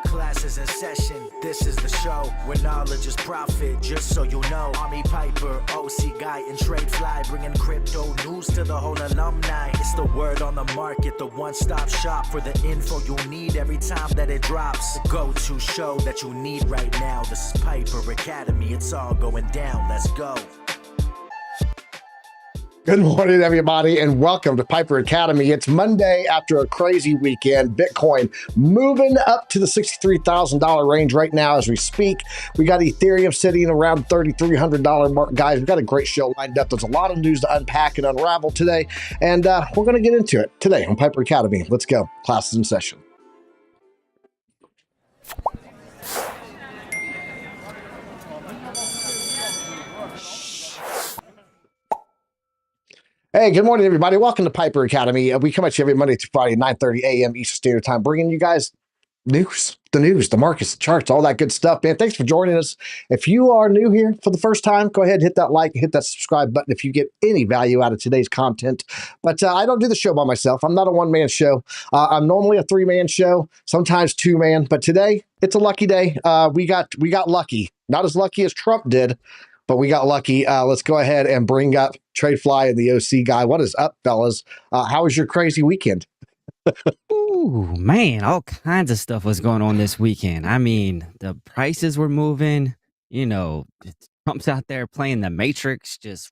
Class is in session, this is the show where knowledge is profit, just so you know. Army Piper, OC guy, and Trade Fly, bringing crypto news to the whole alumni. It's the word on the market, the one-stop shop for the info you need every time that it drops. The go-to show that you need right now. This is Piper Academy, it's all going down, let's go. Good morning, everybody, and welcome to Piper Academy. It's Monday after a crazy weekend. Bitcoin moving up to the $63,000 range right now as we speak. We got Ethereum sitting around $3,300 mark. Guys, we've got a great show lined up. There's a lot of news to unpack and unravel today, and we're going to get into it today on Piper Academy. Let's go. Class is in session. Hey, good morning, everybody. Welcome to Piper Academy. We come at you every Monday through Friday, 9:30 a.m. Eastern Standard Time, bringing you guys news, the markets, the charts, all that good stuff, man. Thanks for joining us. If you are new here for the first time, go ahead, hit that like, hit that subscribe button if you get any value out of today's content. But I don't do the show by myself. I'm not a one-man show. I'm normally a three-man show, sometimes two-man. But today, it's a lucky day. We got lucky. Not as lucky as Trump did, but we got lucky. Let's go ahead and bring up Trade Fly and the OC guy. What is up, fellas? How was your crazy weekend? Ooh, man, all kinds of stuff was going on this weekend. I mean, the prices were moving. You know, Trump's out there playing the Matrix, just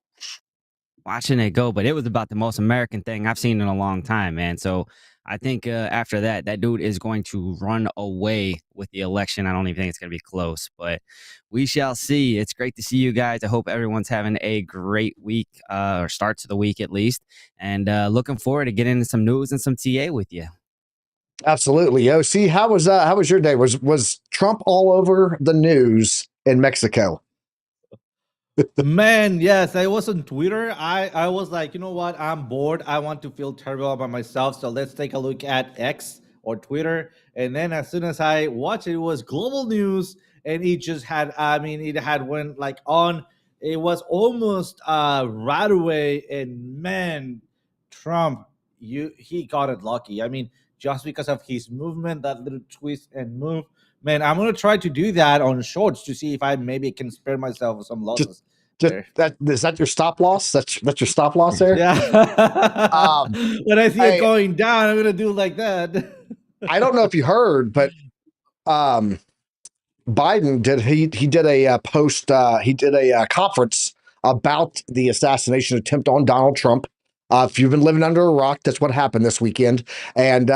watching it go. But it was about the most American thing I've seen in a long time, man. So I think after that dude is going to run away with the election. I don't even think it's going to be close, but we shall see. It's great to see you guys. I hope everyone's having a great week, or start to the week at least, and looking forward to getting into some news and some TA with you. Absolutely. OC, how was your day? Was Trump all over the news in Mexico? Man, yes, I was on Twitter. I was like, you know what? I'm bored. I want to feel terrible about myself. So let's take a look at X or Twitter. And then as soon as I watched it, it was global news. And it just had, it had went like on. It was almost right away. And man, Trump, he got it lucky. I mean, just because of his movement, that little twist and move. Man, I'm gonna try to do that on shorts to see if I maybe can spare myself some losses. Is that your stop loss? That's your stop loss there? Yeah. When I see it going down, I'm gonna do like that. I don't know if you heard, but Biden did a conference about the assassination attempt on Donald Trump. If you've been living under a rock, that's what happened this weekend. And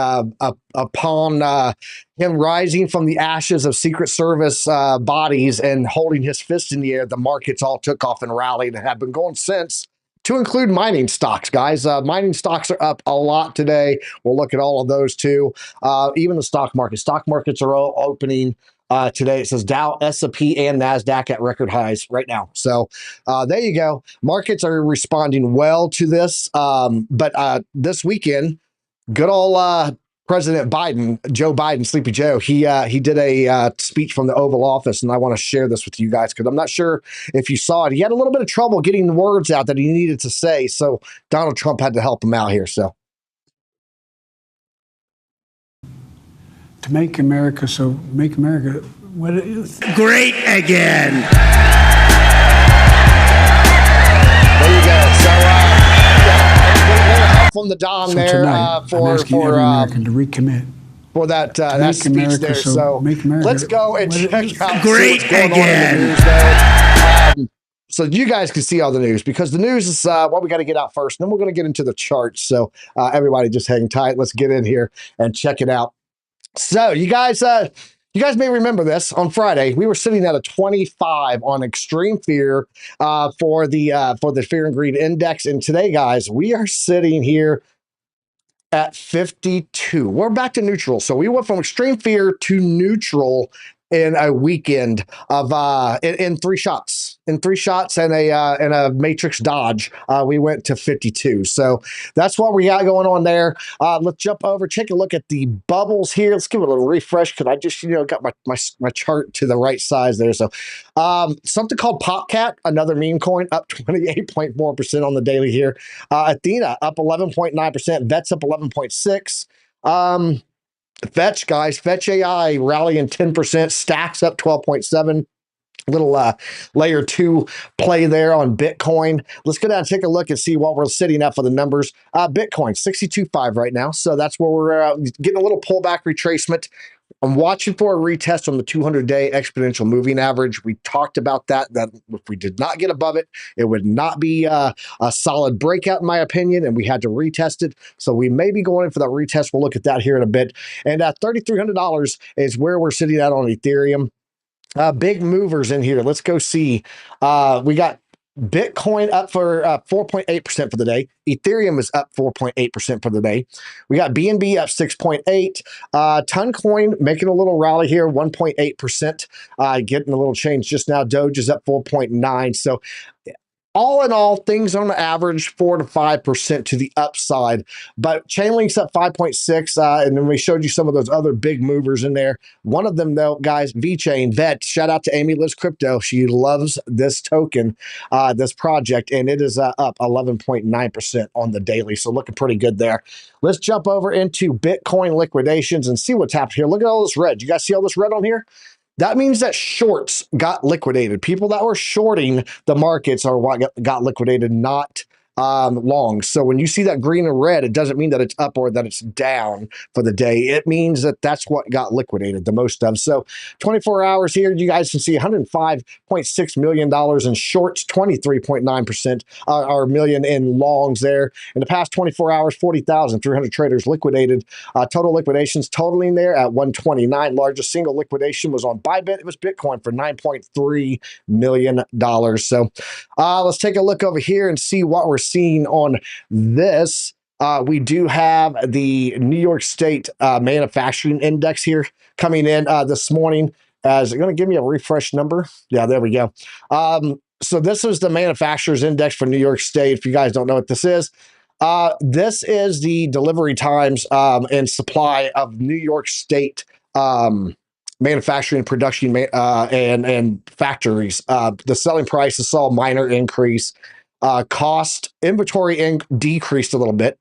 upon him rising from the ashes of Secret Service bodies and holding his fist in the air, the markets all took off and rallied and have been going since, to include mining stocks, guys. Mining stocks are up a lot today. We'll look at all of those too. Even the stock market. Stock markets are all opening today. It says Dow, S&P, and NASDAQ at record highs right now. So there you go. Markets are responding well to this. But this weekend, good old President Biden, Joe Biden, Sleepy Joe, he did a speech from the Oval Office, and I want to share this with you guys because I'm not sure if you saw it. He had a little bit of trouble getting the words out that he needed to say, so Donald Trump had to help him out here. So. To make America what it is. Great again. There you go. So, help from the Don So there tonight, I'm asking every American to recommit. For that speech America there. So make America let's go and check out Great what's going again. on in the news there. So you guys can see all the news, because the news is what we got to get out first. And then we're going to get into the charts. So everybody just hang tight. Let's get in here and check it out. So you guys may remember this. On Friday, we were sitting at a 25 on extreme fear for the fear and greed index. And today, guys, we are sitting here at 52. We're back to neutral. So we went from extreme fear to neutral in a weekend of in three shots. In three shots and a matrix dodge, we went to 52. So that's what we got going on there. Let's jump over, take a look at the bubbles here. Let's give it a little refresh because I just got my chart to the right size there. So something called PopCat, another meme coin, up 28.4% on the daily here. Athena up 11.9%. Vets up 11.6%. Fetch, guys. Fetch AI rallying 10%. Stacks up 12.7. Little layer 2 play there on Bitcoin. Let's go down and take a look and see what we're sitting at for the numbers. Bitcoin 62.5 right now, so that's where we're getting a little pullback retracement. I'm watching for a retest on the 200-day exponential moving average. We talked about that if we did not get above it, it would not be a solid breakout in my opinion, and we had to retest it. So we may be going in for that retest. We'll look at that here in a bit. And $3,300 is where we're sitting at on Ethereum. Big movers in here. Let's go see. We got Bitcoin up for 4.8% for the day. Ethereum is up 4.8% for the day. We got BNB up 6.8. Toncoin making a little rally here, 1.8%. Getting a little change just now. Doge is up 4.9. So all in all, things on average 4 to 5% to the upside, but Chainlink's up 5.6, and then we showed you some of those other big movers in there. One of them, though, guys, VeChain, Vet. Shout out to Amy Lives Crypto. She loves this token, this project, and it is up 11.9% on the daily, so looking pretty good there. Let's jump over into Bitcoin liquidations and see what's happened here. Look at all this red. You guys see all this red on here? That means that shorts got liquidated. People that were shorting the markets are what got liquidated, not long. So when you see that green and red, it doesn't mean that it's up or that it's down for the day. It means that that's what got liquidated the most of. So 24 hours here, you guys can see $105.6 million in shorts, 23.9% or million in longs there. In the past 24 hours, 40,300 traders liquidated. Total liquidations totaling there at 129. Largest single liquidation was on Bybit. It was Bitcoin for $9.3 million. So let's take a look over here and see what we're seeing on this. We do have the New York State manufacturing index here coming in this morning. Is it going to give me a refresh number? Yeah, there we go. So this is the manufacturers index for New York State. If you guys don't know what this is the delivery times and supply of New York State manufacturing, production, and factories. The selling prices saw a minor increase. Cost inventory decreased a little bit.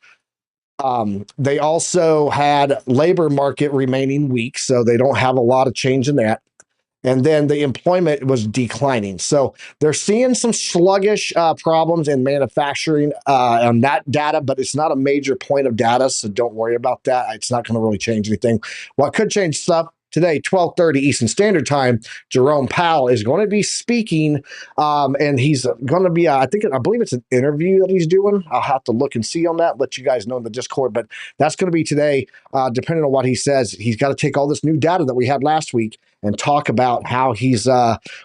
They also had labor market remaining weak, so they don't have a lot of change in that. And then the employment was declining. So they're seeing some sluggish problems in manufacturing on that data, but it's not a major point of data, so don't worry about that. It's not going to really change anything. What could change stuff today, 12:30 Eastern Standard Time, Jerome Powell is going to be speaking, and he's going to be, I believe it's an interview that he's doing. I'll have to look and see on that, let you guys know in the Discord, but that's going to be today, depending on what he says. He's got to take all this new data that we had last week and talk about how he's,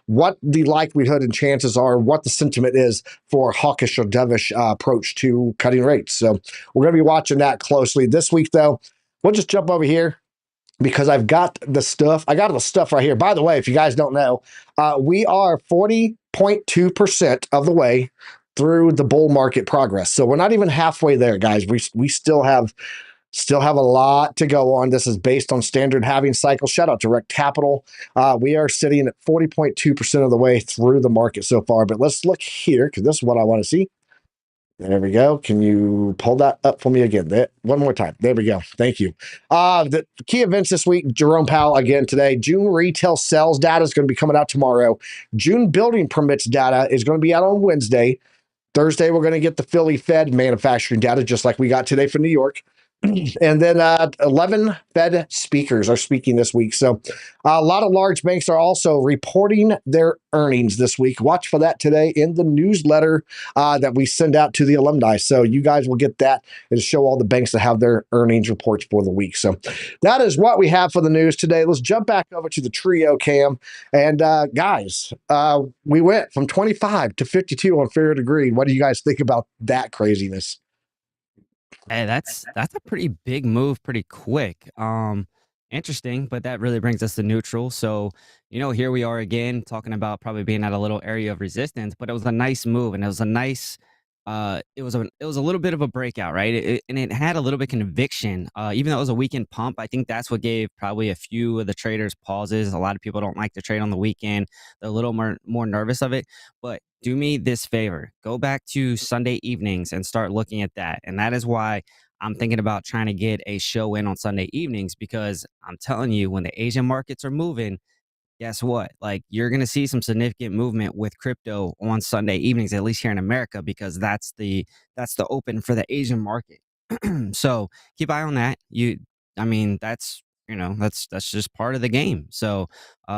what the likelihood and chances are, what the sentiment is for hawkish or dovish approach to cutting rates. So we're going to be watching that closely. This week, though, we'll just jump over here, because I've got the stuff. I got the stuff right here. By the way, if you guys don't know, we are 40.2% of the way through the bull market progress. So we're not even halfway there, guys. We still have a lot to go on. This is based on standard halving cycle. Shout out to Rec Capital. We are sitting at 40.2% of the way through the market so far. But let's look here, because this is what I want to see. There we go. Can you pull that up for me again? One more time. There we go. Thank you. The key events this week, Jerome Powell again today. June retail sales data is going to be coming out tomorrow. June building permits data is going to be out on Wednesday. Thursday, we're going to get the Philly Fed manufacturing data, just like we got today for New York. And then 11 Fed speakers are speaking this week. So a lot of large banks are also reporting their earnings this week. Watch for that today in the newsletter that we send out to the alumni. So you guys will get that and show all the banks that have their earnings reports for the week. So that is what we have for the news today. Let's jump back over to the trio cam. And guys, we went from 25 to 52 on fair degree. What do you guys think about that craziness? Hey, that's a pretty big move, pretty quick. Interesting, but that really brings us to neutral. So, here we are again talking about probably being at a little area of resistance, but it was a nice move, and it was a nice it was a little bit of a breakout, right? And it had a little bit of conviction. Even though it was a weekend pump, I think that's what gave probably a few of the traders pauses. A lot of people don't like to trade on the weekend. They're a little more nervous of it. But do me this favor. Go back to Sunday evenings and start looking at that. And that is why I'm thinking about trying to get a show in on Sunday evenings because I'm telling you, when the Asian markets are moving, guess what? Like, you're going to see some significant movement with crypto on Sunday evenings, at least here in America, because that's the open for the Asian market. So keep eye on that. I mean, that's that's just part of the game. So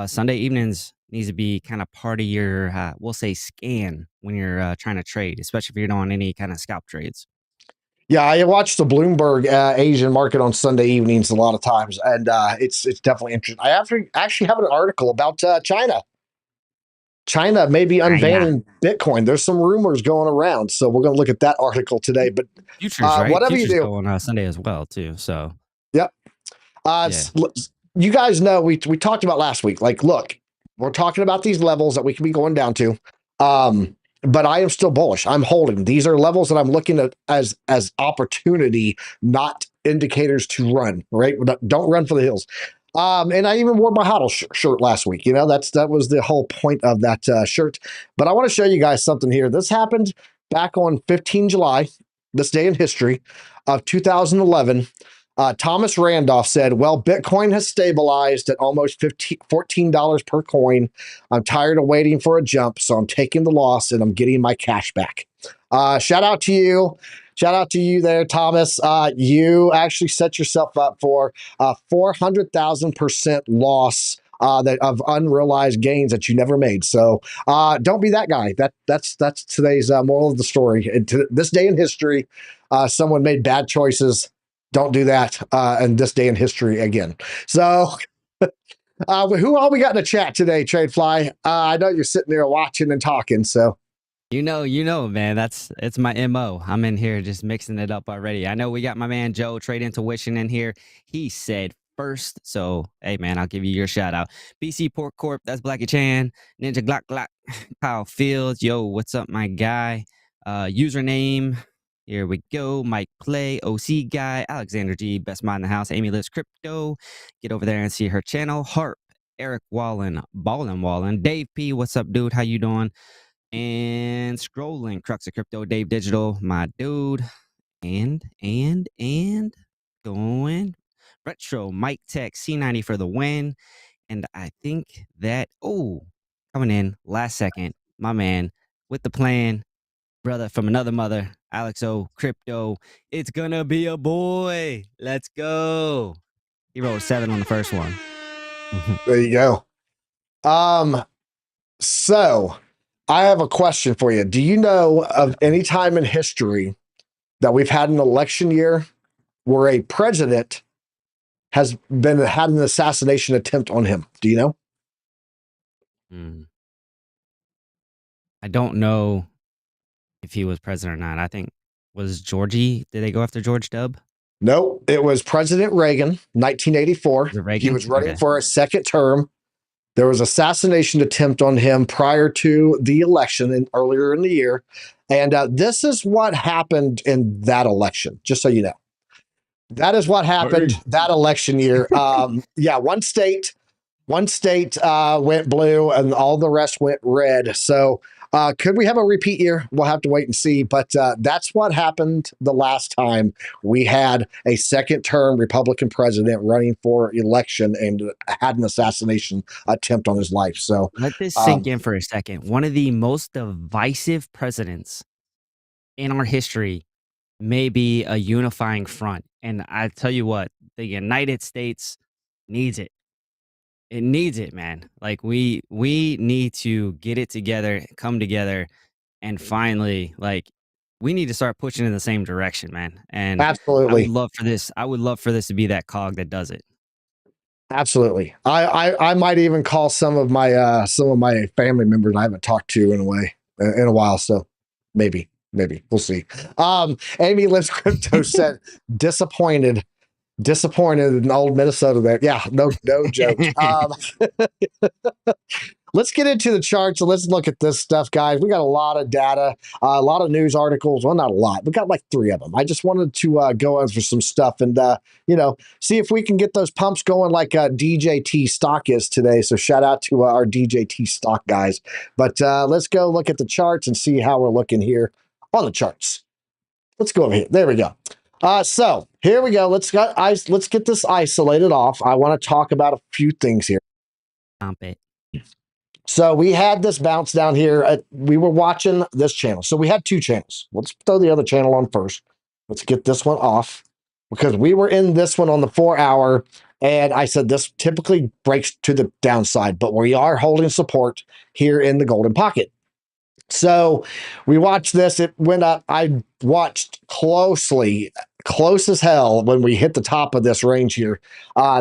Sunday evenings needs to be kind of part of your we'll say scan when you're trying to trade, especially if you're doing any kind of scalp trades. Yeah, I watch the Bloomberg Asian market on Sunday evenings a lot of times, and it's definitely interesting. Actually have an article about China. China may be China unbanning Bitcoin. There's some rumors going around, so we're going to look at that article today. But futures, right? whatever you Futures do, go on Sunday as well too. So yep. yeah, You guys know we talked about last week. Like, look, we're talking about these levels that we can be going down to. But I am still bullish. I'm holding. These are levels that I'm looking at as opportunity, not indicators to run. Right? Don't run for the hills. And I even wore my HODL shirt last week. You know, that was the whole point of that shirt. But I want to show you guys something here. This happened back on 15 July, this day in history of 2011. Thomas Randolph said, well, Bitcoin has stabilized at almost $14 per coin. I'm tired of waiting for a jump, so I'm taking the loss and I'm getting my cash back. Shout out to you. Shout out to you there, Thomas. You actually set yourself up for a 400,000% loss of unrealized gains that you never made. So don't be that guy. That's today's moral of the story. This day in history, someone made bad choices. Don't do that in this day in history again. So who all we got in the chat today, Tradefly? I know you're sitting there watching and talking, so. you know, man, it's my MO. I'm in here just mixing it up already. I know we got my man Joe Trade Intuition in here. He said first. So, hey, man, I'll give you your shout out. BC Pork Corp, that's Blackie Chan. Ninja Glock Glock, Kyle Fields. Yo, what's up, my guy? Username. Here we go. Mike Play, OC Guy, Alexander G, Best Mind in the House, Amy Lives Crypto. Get over there and see her channel. Harp, Eric Wallen, Wallen, Dave P, what's up, dude? How you doing? And scrolling, Crux of Crypto, Dave Digital, my dude. And going. Retro, Mike Tech, C90 for the win. And I think that, coming in last second, my man with the plan, brother from another mother, Alex O, Crypto. It's gonna be a boy. Let's go. He rolled 7 on the first one. There you go. So I have a question for you. Do you know of any time in history that we've had an election year where a president has had an assassination attempt on him? Do you know? I don't know if he was president or not. I think was Georgie. Did they go after George W? No, it was President Reagan, 1984. Reagan? He was running for a second term. There was assassination attempt on him prior to the election earlier in the year. And this is what happened in that election, just so you know. That is what happened that election year. One state went blue and all the rest went red. So could we have a repeat year? We'll have to wait and see. But that's what happened the last time we had a second term Republican president running for election and had an assassination attempt on his life. So let this sink in for a second. One of the most divisive presidents in our history may be a unifying front. And I tell you what, the United States needs it. It needs it, man. Like we need to get it together, come together, and finally, like, we need to start pushing in the same direction, man. And absolutely, I would love for this to be that cog that does it. Absolutely. I might even call some of my family members I haven't talked to in a while. So maybe we'll see. Amy Lives Crypto said disappointed in old Minnesota there. Yeah, no jokes. Let's get into the charts and let's look at this stuff, guys. We got a lot of data, a lot of news articles. Well, not a lot. We got like 3 of them. I just wanted to go over some stuff and, see if we can get those pumps going like DJT stock is today. So shout out to our DJT stock guys. But let's go look at the charts and see how we're looking here on the charts. Let's go over here. There we go. So here we go. Let's get this isolated off. I want to talk about a few things here. Pump it. So we had this bounce down here. We were watching this channel. So we had two channels. Let's throw the other channel on first. Let's get this one off because we were in this one on the 4-hour. And I said this typically breaks to the downside, but we are holding support here in the golden pocket. So we watched this. It went up. I watched closely, close as hell when we hit the top of this range here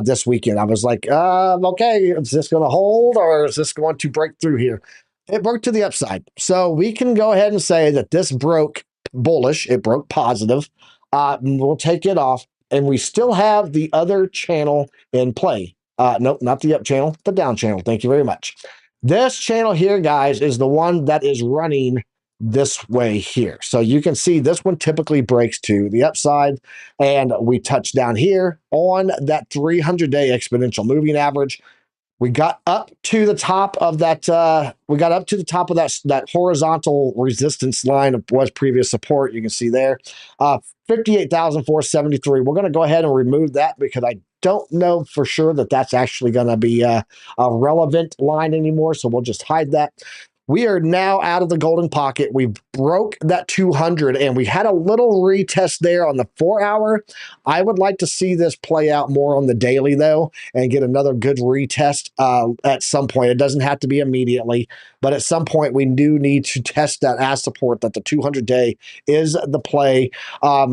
this weekend. I was like, okay, is this going to hold or is this going to break through here? It broke to the upside. So we can go ahead and say that this broke bullish. It broke positive. We'll take it off. And we still have the other channel in play. Nope, not the up channel, the down channel. Thank you very much. This channel here, guys, is the one that is running this way here. So you can see this one typically breaks to the upside, and we touch down here on that 300-day exponential moving average. We got up to the top of that. That horizontal resistance line of was previous support. You can see there, 58,473. We're going to go ahead and remove that because I don't know for sure that that's actually going to be a relevant line anymore. So we'll just hide that. We are now out of the golden pocket. We broke that 200 and we had a little retest there on the 4-hour. I would like to see this play out more on the daily though and get another good retest at some point. It doesn't have to be immediately, but at some point we do need to test that as support that the 200-day is the play.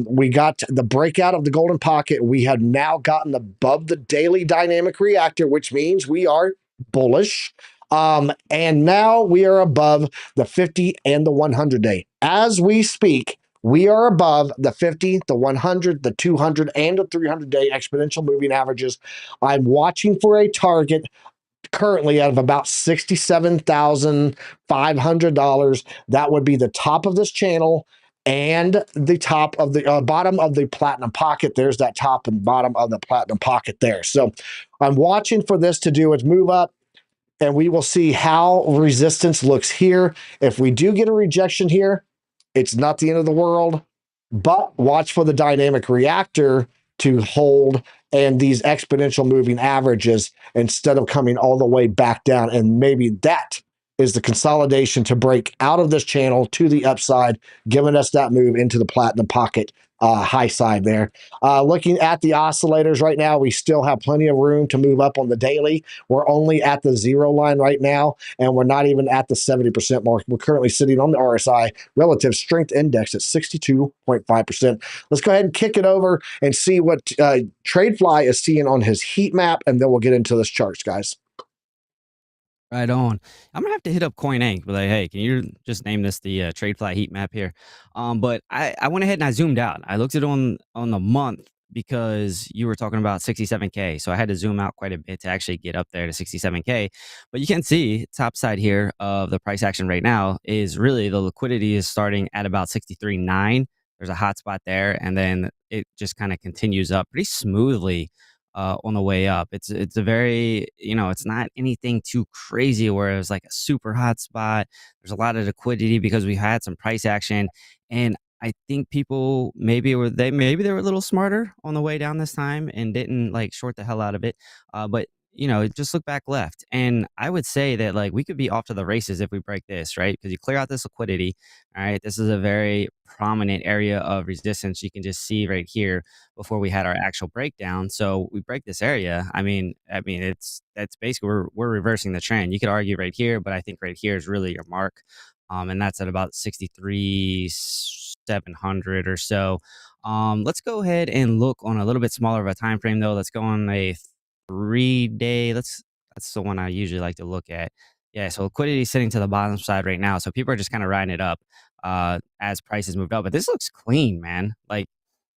We got the breakout of the golden pocket. We have now gotten above the daily dynamic reactor, which means we are bullish. And now we are above the 50 and the 100-day. As we speak, we are above the 50, the 100, the 200, and the 300-day exponential moving averages. I'm watching for a target currently out of about $67,500. That would be the top of this channel and the top of the bottom of the platinum pocket. There's that top and bottom of the platinum pocket there. So I'm watching for this to do its move up. And we will see how resistance looks here. If we do get a rejection here, it's not the end of the world, but watch for the dynamic reactor to hold and these exponential moving averages instead of coming all the way back down. And maybe that is the consolidation to break out of this channel to the upside, giving us that move into the platinum pocket high side there. Looking at the oscillators right now, we still have plenty of room to move up on the daily. We're only at the 0 line right now, and we're not even at the 70% mark. We're currently sitting on the RSI relative strength index at 62.5%. Let's go ahead and kick it over and see what TradeFly is seeing on his heat map, and then we'll get into this charts, guys. Right on. I'm gonna have to hit up CoinAnk, be like, hey, can you just name this the TradeFly heat map here? But I went ahead and I zoomed out. I looked at it on the month because you were talking about 67K. So I had to zoom out quite a bit to actually get up there to 67K. But you can see top side here of the price action right now is really the liquidity is starting at about 63.9. There's a hot spot there, and then it just kind of continues up pretty smoothly on the way up. It's a very, it's not anything too crazy where it was like a super hot spot. There's a lot of liquidity because we had some price action, and I think people maybe they were a little smarter on the way down this time and didn't like short the hell out of it. But just look back left, and I would say that like we could be off to the races if we break this, right? Because you clear out this liquidity. All right, this is a very prominent area of resistance. You can just see right here before we had our actual breakdown. So we break this area. I mean, that's basically we're reversing the trend. You could argue right here, but I think right here is really your mark, and that's at about 63,700 or so. Let's go ahead and look on a little bit smaller of a time frame though. Let's go on a 3-day. That's the one I usually like to look at. Yeah, so liquidity is sitting to the bottom side right now. So people are just kind of riding it up as prices moved up. But this looks clean, man. Like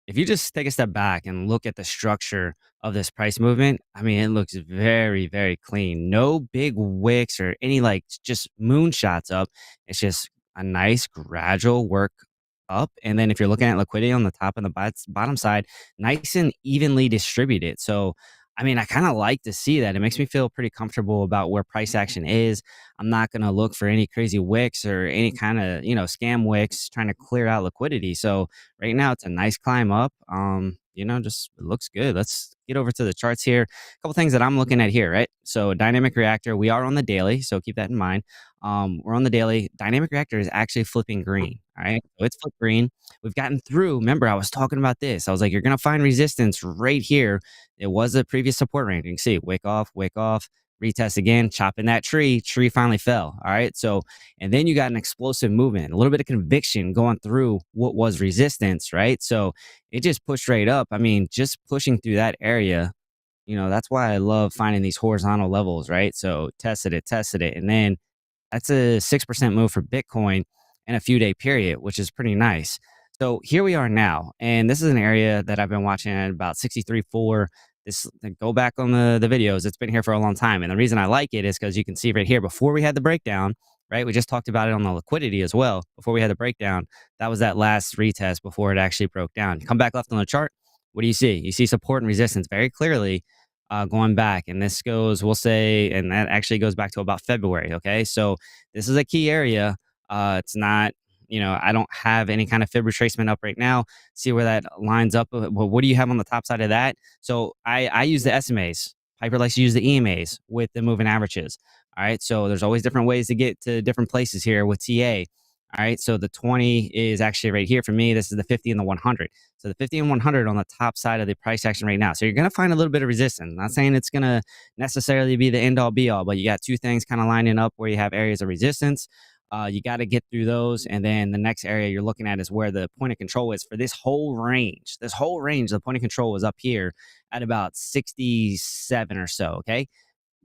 if you just take a step back and look at the structure of this price movement, I mean, it looks very, very clean. No big wicks or any like just moonshots up. It's just a nice gradual work up. And then if you're looking at liquidity on the top and the bottom side, nice and evenly distributed. So I mean, I kind of like to see that. It makes me feel pretty comfortable about where price action is. I'm not going to look for any crazy wicks or any kind of, scam wicks trying to clear out liquidity. So right now it's a nice climb up. Just it looks good. Let's get over to the charts here. A couple things that I'm looking at here, right? So dynamic reactor, we are on the daily, so keep that in mind. We're on the daily. Dynamic reactor is actually flipping green. All right. So it's flipped green. We've gotten through. Remember, I was talking about this. I was like, you're going to find resistance right here. It was a previous support range. You can see wick off, retest again, chopping that tree. Tree finally fell. All right. So, and then you got an explosive movement, a little bit of conviction going through what was resistance, right? So it just pushed right up. I mean, just pushing through that area, that's why I love finding these horizontal levels, right? So tested it. And then that's a 6% move for Bitcoin in a few day period, which is pretty nice. So here we are now, and this is an area that I've been watching at about 63.4. This go back on the videos. It's been here for a long time, and the reason I like it is because you can see right here before we had the breakdown. Right, we just talked about it on the liquidity as well. Before we had the breakdown, that was that last retest before it actually broke down. Come back left on the chart. What do you see? You see support and resistance very clearly going back, and this goes, we'll say, and that actually goes back to about February. Okay, so this is a key area. It's not, I don't have any kind of fib retracement up right now. See where that lines up. Well, what do you have on the top side of that? So I use the SMAs. Piper likes to use the EMAs with the moving averages. All right. So there's always different ways to get to different places here with TA. All right. So the 20 is actually right here for me. This is the 50 and the 100. So the 50 and 100 on the top side of the price action right now. So you're going to find a little bit of resistance. I'm not saying it's going to necessarily be the end all be all, but you got two things kind of lining up where you have areas of resistance. You got to get through those. And then the next area you're looking at is where the point of control is for this whole range. The point of control was up here at about 67 or so. Okay.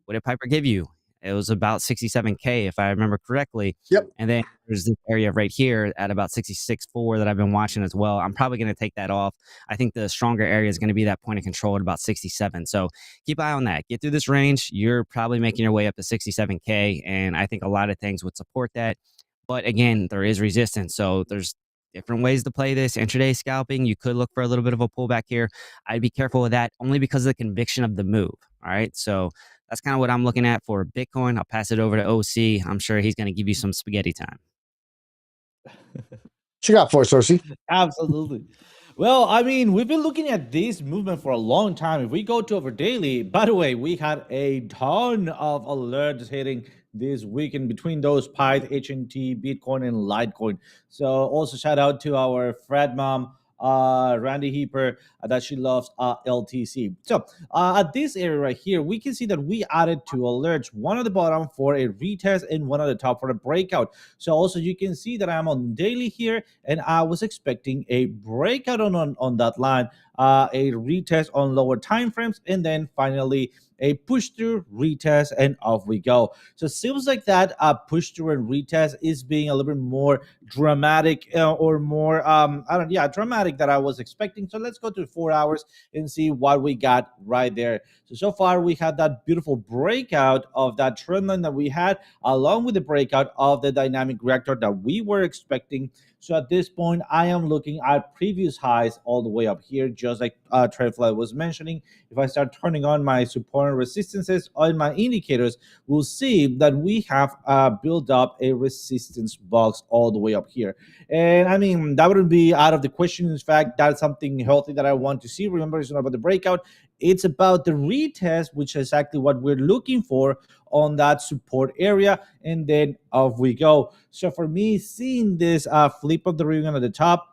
What did Piper give you? It was about 67K, if I remember correctly. Yep. And then there's this area right here at about 66.4 that I've been watching as well. I'm probably going to take that off. I think the stronger area is going to be that point of control at about 67. So keep an eye on that. Get through this range. You're probably making your way up to 67K. And I think a lot of things would support that. But again, there is resistance. So there's different ways to play this. Intraday scalping, you could look for a little bit of a pullback here. I'd be careful with that only because of the conviction of the move. All right. So that's kind of what I'm looking at for Bitcoin. I'll pass it over to OC. I'm sure he's going to give you some spaghetti time. What you got for us, OC? Absolutely. Well, I mean, we've been looking at this movement for a long time. If we go to our daily, by the way, we had a ton of alerts hitting this weekend between those Pyth, HNT, Bitcoin, and Litecoin. So also shout out to our Fred mom, Randy Heeper, that she loves LTC. So at this area right here, we can see that we added two alerts, one at the bottom for a retest and one at the top for a breakout. So also you can see that I'm on daily here, and I was expecting a breakout on that line, a retest on lower time frames, and then finally a push through, retest, and off we go. So it seems like that push through and retest is being a little bit more dramatic or more dramatic that I was expecting. So let's go to 4 hours and see what we got right there. So far we had that beautiful breakout of that trend line that we had, along with the breakout of the dynamic reactor that we were expecting. So at this point, I am looking at previous highs all the way up here, just like Trendfly was mentioning. If I start turning on my support and resistances on my indicators, we'll see that we have built up a resistance box all the way up here. And I mean, that wouldn't be out of the question. In fact, that's something healthy that I want to see. Remember, it's not about the breakout. It's about the retest, which is exactly what we're looking for on that support area, and then off we go. So for me, seeing this flip of the ribbon at the top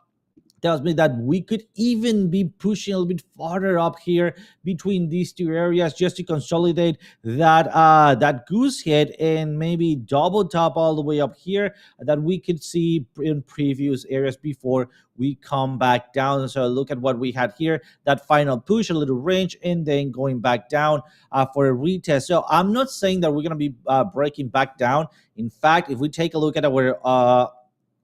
tells me that we could even be pushing a little bit farther up here between these two areas just to consolidate that goose head and maybe double top all the way up here that we could see in previous areas before we come back down. So look at what we had here, that final push, a little range, and then going back down for a retest. So I'm not saying that we're going to be breaking back down. In fact, if we take a look at our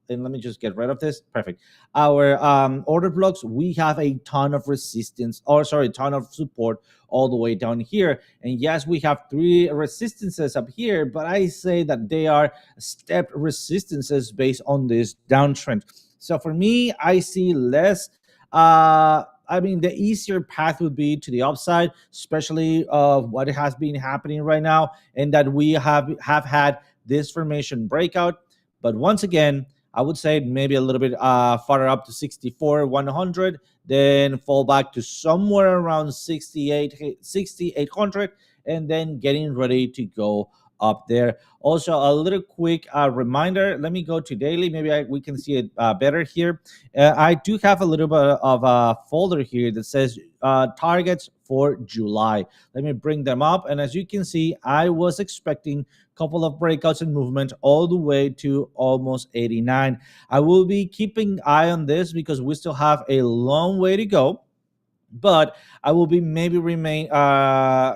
and let me just get rid of this. Perfect. Our order blocks, we have a ton of resistance, a ton of support all the way down here. And yes, we have three resistances up here, but I say that they are stepped resistances based on this downtrend. So for me, I see less I mean, the easier path would be to the upside, especially of what has been happening right now, and that we have had this formation breakout. But once again, I would say maybe a little bit farther up to 64, 100, then fall back to somewhere around 6,800, and then getting ready to go up there. Also, a little quick reminder. Let me go to daily. Maybe we can see it better here. I do have a little bit of a folder here that says targets for July. Let me bring them up. And as you can see, I was expecting a couple of breakouts and movement all the way to almost 89. I will be keeping eye on this because we still have a long way to go. But I will be maybe remain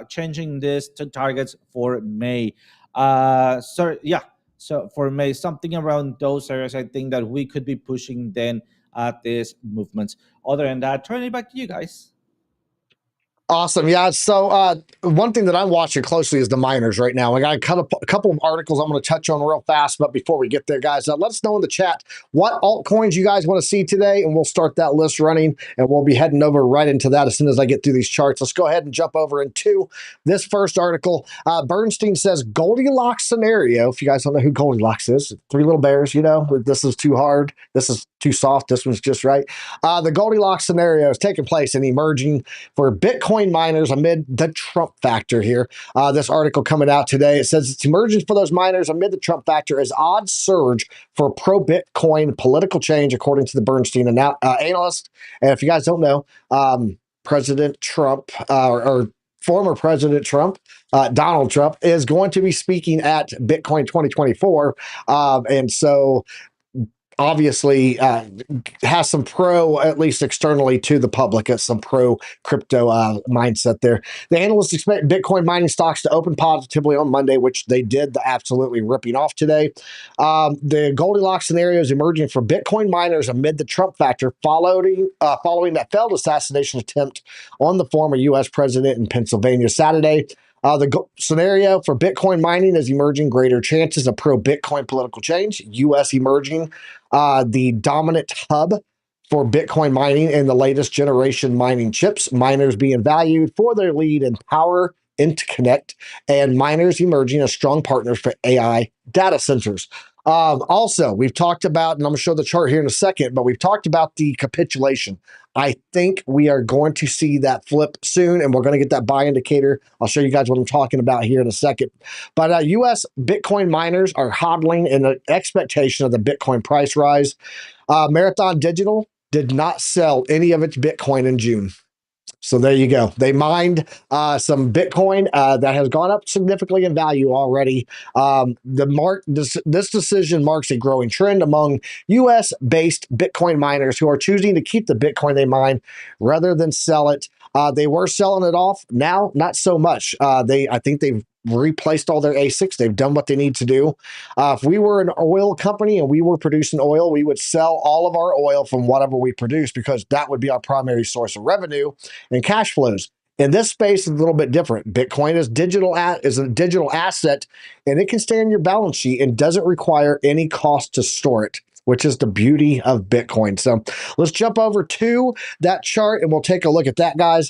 changing this to targets for May. So for May, something around those areas, I think that we could be pushing then at these movements. Other than that, turning it back to you guys. Awesome. Yeah. So one thing that I'm watching closely is the miners right now. I got a couple of articles I'm going to touch on real fast. But before we get there, guys, let us know in the chat what altcoins you guys want to see today. And we'll start that list running. And we'll be heading over right into that as soon as I get through these charts. Let's go ahead and jump over into this first article. Bernstein says Goldilocks scenario. If you guys don't know who Goldilocks is, three little bears, you know, this is too hard. This is too soft. This one's just right. The Goldilocks scenario is taking place and emerging for Bitcoin miners amid the Trump factor here. This article coming out today, it says it's emerging for those miners amid the Trump factor as odds surge for pro-Bitcoin political change, according to the Bernstein analyst. And if you guys don't know, President Trump or former President Trump, Donald Trump, is going to be speaking at Bitcoin 2024. And so obviously has some pro, at least externally to the public, some pro crypto mindset there. The analysts expect Bitcoin mining stocks to open positively on Monday, which they did, absolutely ripping off today. The Goldilocks scenario is emerging for Bitcoin miners amid the Trump factor following that failed assassination attempt on the former U.S. president in Pennsylvania Saturday. The scenario for Bitcoin mining is emerging greater chances of pro-Bitcoin political change. U.S. emerging the dominant hub for Bitcoin mining and the latest generation mining chips. Miners being valued for their lead in power, interconnect, and miners emerging as strong partners for AI data centers. Also, we've talked about, and I'm going to show the chart here in a second, but we've talked about the capitulation. I think we are going to see that flip soon, and we're going to get that buy indicator. I'll show you guys what I'm talking about here in a second. But U.S. Bitcoin miners are hodling in the expectation of the Bitcoin price rise. Marathon Digital did not sell any of its Bitcoin in June. So there you go. They mined some Bitcoin that has gone up significantly in value already. This decision marks a growing trend among U.S.-based Bitcoin miners who are choosing to keep the Bitcoin they mine rather than sell it. They were selling it off. Now, not so much. I think they've replaced all their ASICs. They've done what they need to do. If we were an oil company and we were producing oil, we would sell all of our oil from whatever we produce because that would be our primary source of revenue and cash flows. In this space, it's a little bit different. Bitcoin is a digital asset, and it can stay on your balance sheet and doesn't require any cost to store it, which is the beauty of Bitcoin. So let's jump over to that chart and we'll take a look at that, guys.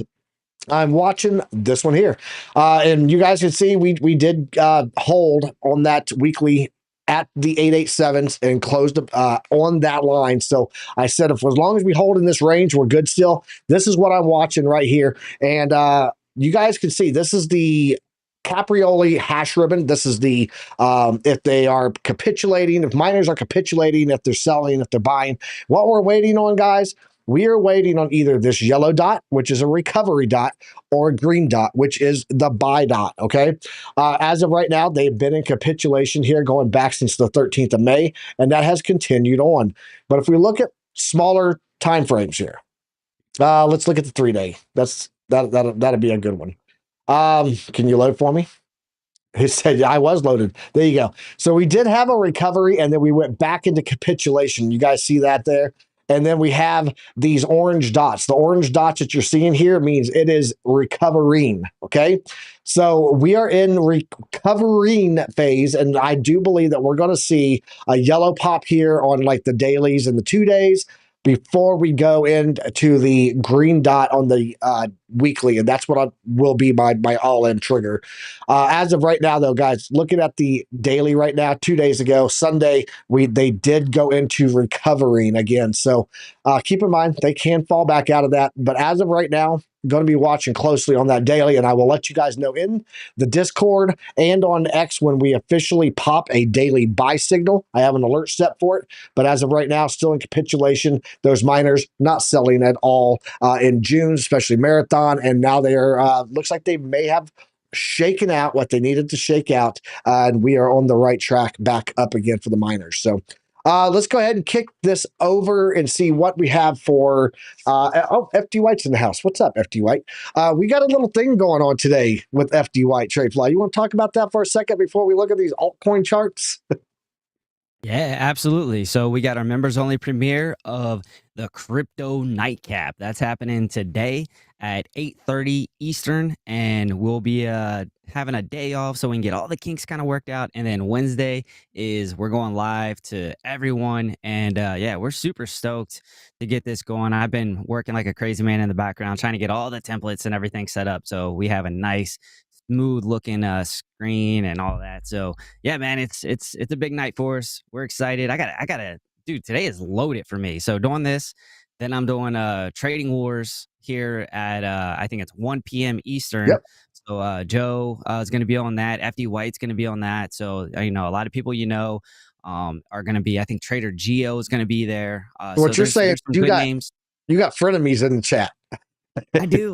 I'm watching this one here. And you guys can see we did hold on that weekly at the 887s and closed on that line. So I said, as long as we hold in this range, we're good still. This is what I'm watching right here. And you guys can see this is the Caprioli hash ribbon. This is the if they are capitulating, if miners are capitulating, if they're selling, if they're buying. What we're waiting on, guys, we are waiting on either this yellow dot, which is a recovery dot, or a green dot, which is the buy dot, okay? As of right now, they've been in capitulation here going back since the 13th of May, and that has continued on. But if we look at smaller time frames here, let's look at the 3-day. That'll be a good one. Can you load for me? He said, I was loaded. There you go. So we did have a recovery, and then we went back into capitulation. You guys see that there? And then we have these orange dots. The orange dots that you're seeing here means it is recovering, okay? So we are in recovering phase, and I do believe that we're going to see a yellow pop here on like the dailies and the 2 days. before we go into the green dot on the weekly, and that's what will be my all-in trigger. As of right now, though, guys, looking at the daily right now, 2 days ago, Sunday, they did go into recovering again. So keep in mind they can fall back out of that. But as of right now, going to be watching closely on that daily, and I will let you guys know in the Discord and on X when we officially pop a daily buy signal. I have an alert set for it, but as of right now, still in capitulation. Those miners not selling at all in June, especially Marathon, and now they are looks like they may have shaken out what they needed to shake out, and we are on the right track back up again for the miners. So let's go ahead and kick this over and see what we have for. FD White's in the house. What's up, FD White? We got a little thing going on today with FD White Trade Fly. You want to talk about that for a second before we look at these altcoin charts? Yeah, absolutely. So we got our members only premiere of the Crypto Nightcap. That's happening today at 8:30 Eastern, and we'll be having a day off so we can get all the kinks kind of worked out. And then Wednesday is we're going live to everyone, and yeah, we're super stoked to get this going. I've been working like a crazy man in the background trying to get all the templates and everything set up so we have a nice smooth looking screen and all that. So yeah, man, it's a big night for us. We're excited. I gotta dude, today is loaded for me. So doing this, then I'm doing Trading Wars here at I think it's 1 p.m. Eastern. Yep. So Joe is gonna be on that. FD White's gonna be on that. So a lot of people are gonna be, I think Trader Geo is gonna be there. What you're saying, you got names. You got frenemies in the chat. I do.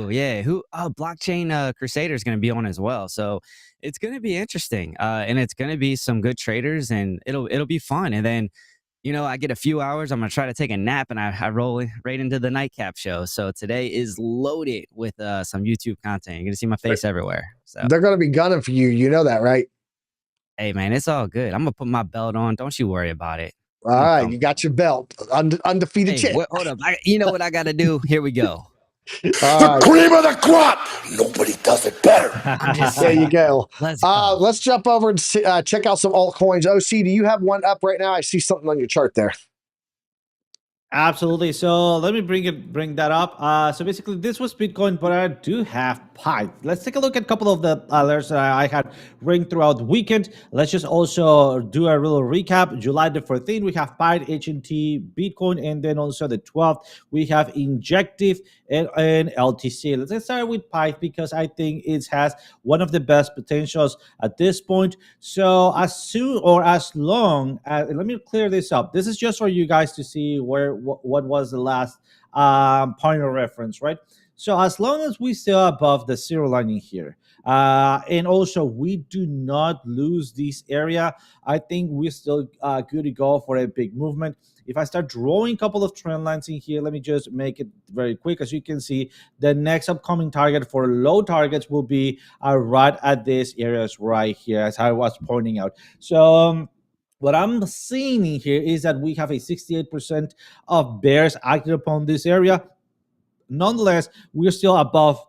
Yeah. Blockchain Crusader is going to be on as well. So it's going to be interesting. And it's going to be some good traders, and it'll be fun. And then, I get a few hours. I'm going to try to take a nap, and I roll right into the nightcap show. So today is loaded with some YouTube content. You're going to see my face everywhere. So they're going to be gunning for you. You know that, right? Hey, man, it's all good. I'm going to put my belt on. Don't you worry about it. All right. You got your belt. Undefeated champ. Hold up. You know what I got to do? Here we go. The cream of the crop. Nobody does it better. There you go. Let's go. Let's jump over and check out some altcoins. OC, do you have one up right now? I see something on your chart there. Absolutely. So let me bring that up. So basically, this was Bitcoin, but I do have Pi. Let's take a look at a couple of the alerts that I had ring throughout the weekend. Let's just also do a little recap. July the 14th, we have Pi, HNT, Bitcoin, and then also the 12th, we have Injective and LTC. Let's start with Pi because I think it has one of the best potentials at this point. So as soon or as long as, let me clear this up. This is just for you guys to see what was the last point of reference, right? So as long as we stay above the zero line in here, and also we do not lose this area, I think we're still good to go for a big movement. If I start drawing a couple of trend lines in here, let me just make it very quick. As you can see, the next upcoming target for low targets will be right at this areas right here, as I was pointing out. So what I'm seeing in here is that we have a 68% of bears acted upon this area. Nonetheless, we're still above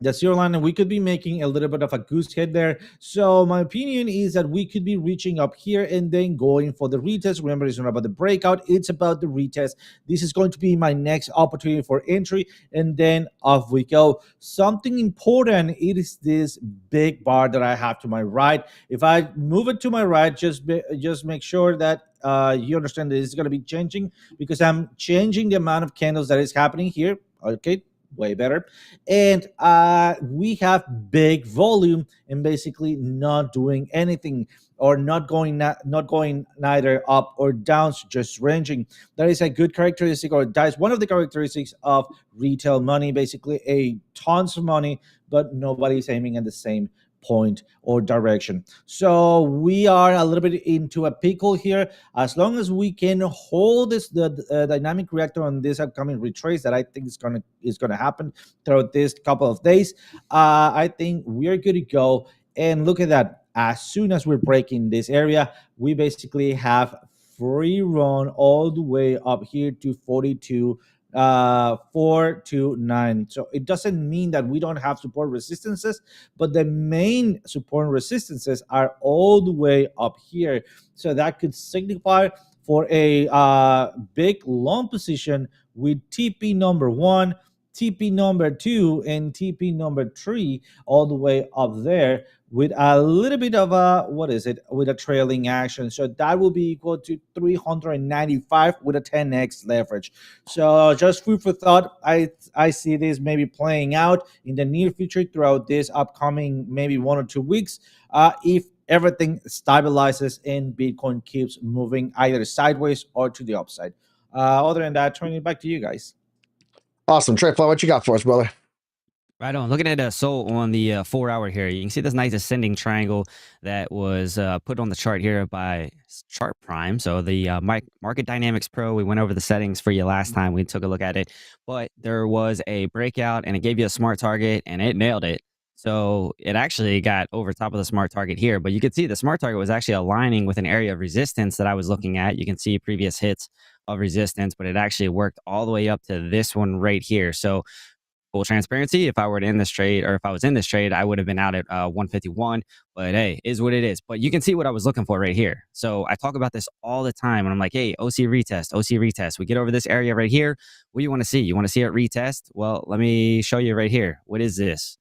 the zero line, and we could be making a little bit of a goose head there. So my opinion is that we could be reaching up here and then going for the retest. Remember, it's not about the breakout, it's about the retest. This is going to be my next opportunity for entry, and then off we go. Something important, it is this big bar that I have to my right. If I move it to my right, just make sure that you understand that it's going to be changing, because I'm changing the amount of candles that is happening here. Okay, way better. And we have big volume and basically not doing anything, or not going neither up or down, just ranging. That is a good characteristic, or that is one of the characteristics of retail money. Basically a tons of money, but nobody's aiming at the same point or direction. So we are a little bit into a pickle here. As long as we can hold the dynamic reactor on this upcoming retrace that I think is gonna happen throughout this couple of days, I think we are good to go. And look at that, as soon as we're breaking this area, we basically have free run all the way up here to 42 429. So it doesn't mean that we don't have support resistances, but the main support resistances are all the way up here. So that could signify for a big long position with TP number 1, TP number 2, and TP number 3 all the way up there with a little bit of a, what is it, with a trailing action. So that will be equal to 395 with a 10x leverage. So just food for thought. I see this maybe playing out in the near future throughout this upcoming maybe 1 or 2 weeks, if everything stabilizes and Bitcoin keeps moving either sideways or to the upside. Other than that, turning it back to you guys. Awesome. Trey Fly, what you got for us, brother? Right on. Looking at Sol on the 4 hour here, you can see this nice ascending triangle that was put on the chart here by Chart Prime. So the Market Dynamics Pro, we went over the settings for you last time. We took a look at it, but there was a breakout and it gave you a smart target and it nailed it. So it actually got over top of the smart target here, but you could see the smart target was actually aligning with an area of resistance that I was looking at. You can see previous hits of resistance, but it actually worked all the way up to this one right here. So full transparency, if I were to end this trade, or if I was in this trade, I would have been out at 151. But hey, is what it is. But you can see what I was looking for right here. So I talk about this all the time, and I'm like, hey, OC retest, OC retest. We get over this area right here. What do you want to see? You want to see it retest? Well, let me show you right here. What is this?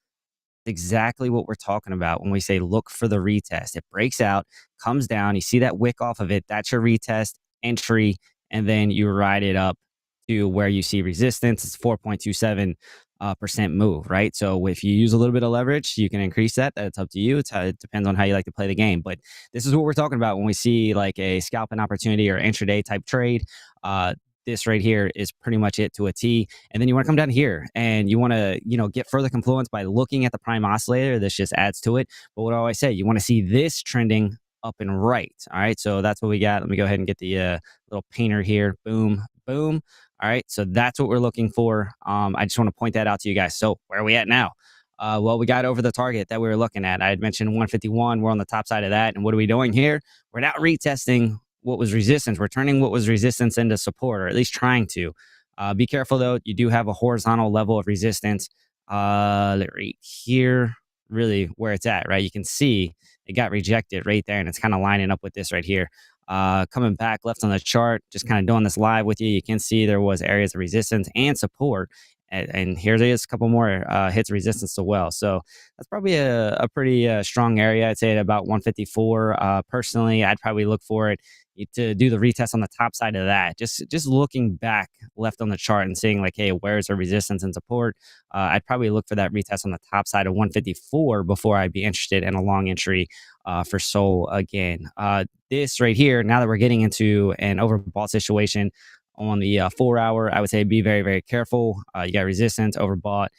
Exactly what we're talking about when we say look for the retest. It breaks out, comes down. You see that wick off of it. That's your retest entry, and then you ride it up to where you see resistance. It's 4.27 percent move, right? So if you use a little bit of leverage, you can increase that. That's up to you. It depends on how you like to play the game. But this is what we're talking about when we see like a scalping opportunity or intraday type trade. This right here is pretty much it to a T. And then you want to come down here and you want to, get further confluence by looking at the prime oscillator. This just adds to it. But what do I say? You want to see this trending up and right. All right. So that's what we got. Let me go ahead and get the little painter here. Boom, boom. All right. So that's what we're looking for. I just want to point that out to you guys. So where are we at now? Well, we got over the target that we were looking at. I had mentioned 151. We're on the top side of that. And what are we doing here? We're now retesting what was resistance. We're turning what was resistance into support, or at least trying to. Be careful, though. You do have a horizontal level of resistance right here, really where it's at, right? You can see it got rejected right there, and it's kind of lining up with this right here. Coming back left on the chart, just kind of doing this live with you. You can see there was areas of resistance and support. And here there is a couple more hits of resistance as well. So that's probably a pretty strong area. I'd say at about 154. Personally, I'd probably look for it to do the retest on the top side of that. Just looking back left on the chart and seeing like, hey, where's the resistance and support? I'd probably look for that retest on the top side of 154 before I'd be interested in a long entry for Sol again. This right here, now that we're getting into an overbought situation on the 4 hour, I would say be very, very careful. You got resistance, overbought.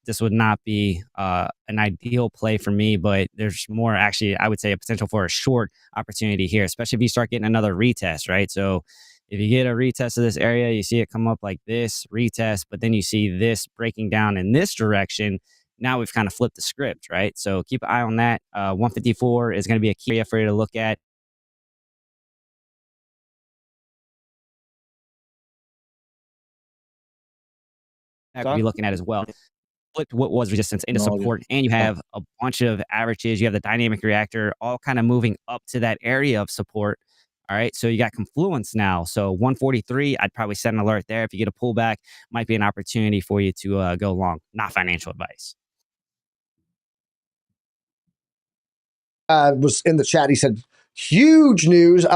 This would not be an ideal play for me, but there's more actually, I would say, a potential for a short opportunity here, especially if you start getting another retest, right? So if you get a retest of this area, you see it come up like this, retest, but then you see this breaking down in this direction. Now we've kind of flipped the script, right? So keep an eye on that. 154 is going to be a key area for you to look at. I could be looking at as well. Flipped what was resistance into support, and you have a bunch of averages. You have the dynamic reactor all kind of moving up to that area of support. All right, so you got confluence now. So 143, I'd probably set an alert there. If you get a pullback, might be an opportunity for you to go long. Not financial advice. Was in the chat. He said, huge news.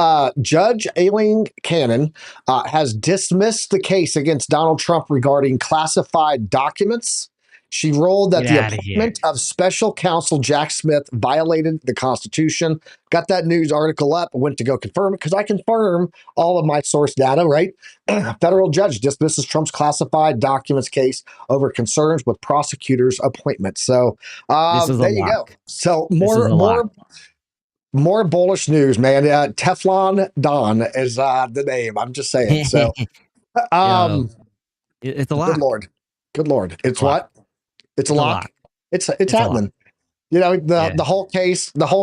Judge Aileen Cannon has dismissed the case against Donald Trump regarding classified documents. She ruled that the appointment of special counsel Jack Smith violated the Constitution. Got that news article up. Went to go confirm it because I confirm all of my source data, right? Federal judge dismisses Trump's classified documents case over concerns with prosecutors' appointment. So there you go. So more bullish news, man. Teflon Don is the name. I'm just saying. So it's a lock. Good Lord. It's what? It's a lock. It's happening. The whole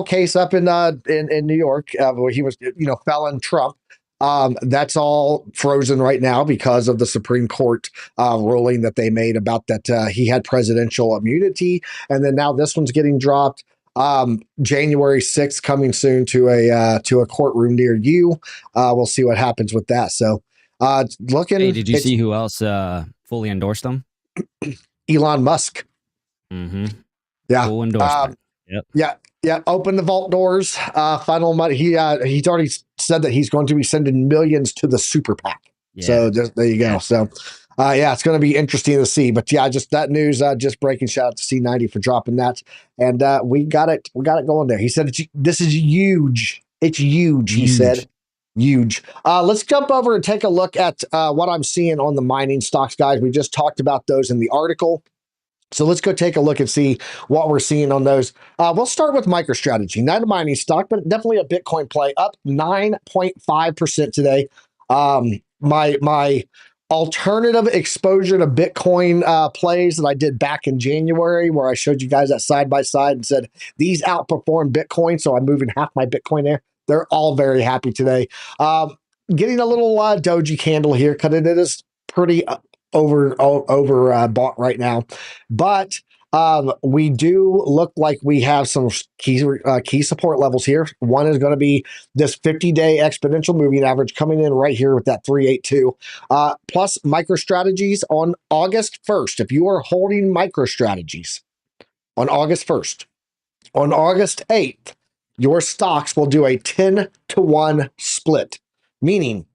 case up in New York where he was, felon Trump. That's all frozen right now because of the Supreme Court ruling that they made about that he had presidential immunity, and then now this one's getting dropped. January 6th coming soon to a courtroom near you. We'll see what happens with that. So looking. Hey, did you see who else fully endorsed them? Elon Musk. Mm-hmm. Yeah. Full endorsement. Yep. Yeah. Open the vault doors. Final money. He's already said that he's going to be sending millions to the super PAC. Yeah. So there you go. So it's going to be interesting to see. But yeah, just that news, just breaking. Shout out to C90 for dropping that. And we got it going there. He said this is huge. It's huge. He said huge. Let's jump over and take a look at what I'm seeing on the mining stocks, guys. We just talked about those in the article. So let's go take a look and see what we're seeing on those. We'll start with MicroStrategy, not a mining stock, but definitely a Bitcoin play, up 9.5% today. My alternative exposure to Bitcoin plays that I did back in January, where I showed you guys that side by side and said these outperform Bitcoin, so I'm moving half my Bitcoin there. They're all very happy today. Getting a little doji candle here because it is pretty over bought right now, but we do look like we have some key support levels here. One is going to be this 50-day exponential moving average coming in right here with that 382 plus MicroStrategies on August 1st. If you are holding MicroStrategies on August 1st, on August 8th, your stocks will do a 10-to-1 split, meaning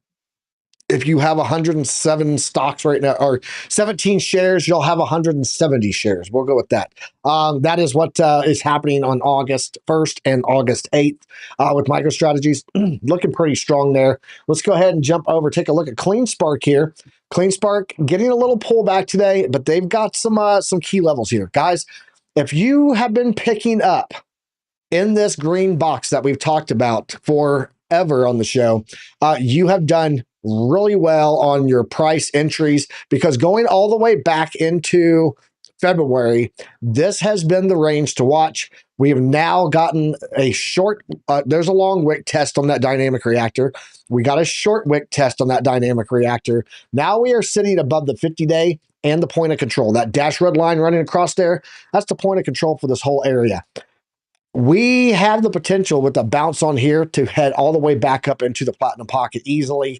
if you have 107 stocks right now, or 17 shares, you'll have 170 shares. We'll go with that. That is what is happening on August 1st and August 8th with MicroStrategies. Looking pretty strong there. Let's go ahead and jump over, take a look at CleanSpark here. CleanSpark getting a little pullback today, but they've got some key levels here. Guys, if you have been picking up in this green box that we've talked about forever on the show, you have done really well on your price entries, because going all the way back into February, this has been the range to watch. We have now gotten a short, there's a long wick test on that dynamic reactor. We got a short wick test on that dynamic reactor. Now we are sitting above the 50-day and the point of control. That dash red line running across there, that's the point of control for this whole area. We have the potential with the bounce on here to head all the way back up into the platinum pocket easily.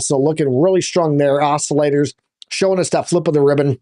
So looking really strong there. Oscillators showing us that flip of the ribbon,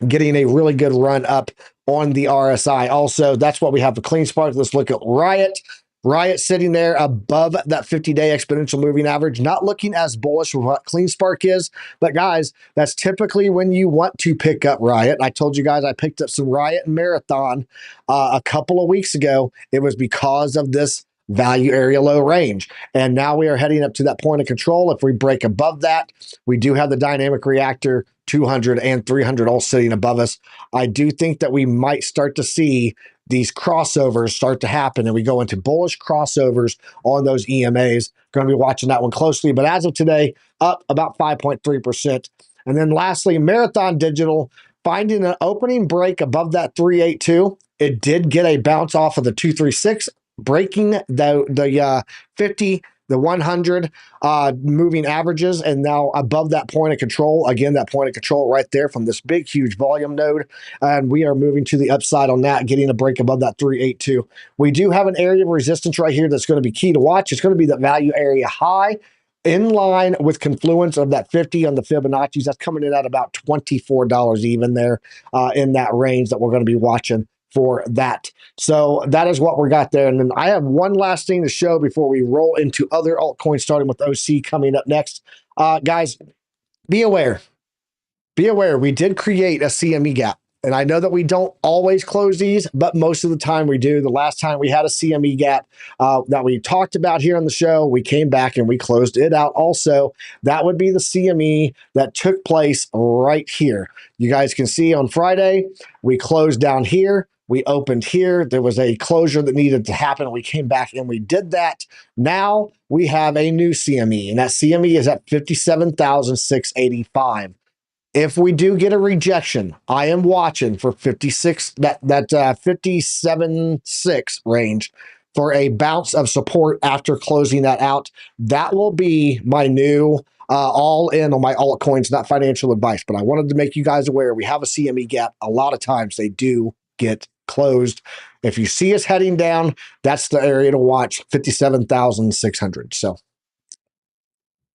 getting a really good run up on the RSI. Also, that's what we have for CleanSpark. Let's look at Riot. Riot sitting there above that 50-day exponential moving average, not looking as bullish with what CleanSpark is. But guys, that's typically when you want to pick up Riot. I told you guys I picked up some Riot and Marathon a couple of weeks ago. It was because of this value area low range. And now we are heading up to that point of control. If we break above that, we do have the dynamic reactor 200 and 300 all sitting above us. I do think that we might start to see these crossovers start to happen, and we go into bullish crossovers on those EMAs. Going to be watching that one closely, but as of today, up about 5.3%. And then lastly, Marathon Digital finding an opening break above that 382. It did get a bounce off of the 236, breaking the 50, the 100 moving averages, and now above that point of control. Again, that point of control right there from this big, huge volume node. And we are moving to the upside on that, getting a break above that 382. We do have an area of resistance right here that's going to be key to watch. It's going to be the value area high, in line with confluence of that 50 on the Fibonacci's. That's coming in at about $24 even there in that range that we're going to be watching for that. So that is what we got there. And then I have one last thing to show before we roll into other altcoins, starting with OC coming up next. Guys, be aware. Be aware, we did create a CME gap. And I know that we don't always close these, but most of the time we do. The last time we had a CME gap that we talked about here on the show, we came back and we closed it out also. That would be the CME that took place right here. You guys can see on Friday, we closed down here. We opened here. There was a closure that needed to happen. We came back and we did that. Now we have a new CME, and that CME is at 57,685. If we do get a rejection, I am watching for 56, that 57.6 range for a bounce of support after closing that out. That will be my new all in on my altcoins, not financial advice, but I wanted to make you guys aware we have a CME gap. A lot of times they do get closed. If you see us heading down, that's the area to watch, 57,600. So,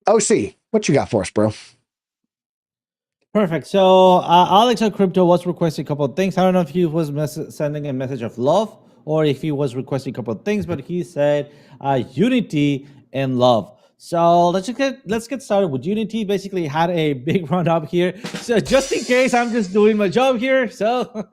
OC, what you got for us, bro? Perfect. So Alex on Crypto was requesting a couple of things. I don't know if he was sending a message of love or if he was requesting a couple of things, but he said unity and love. So let's get started with Unity. Basically, had a big run up here. So just in case, I'm just doing my job here. So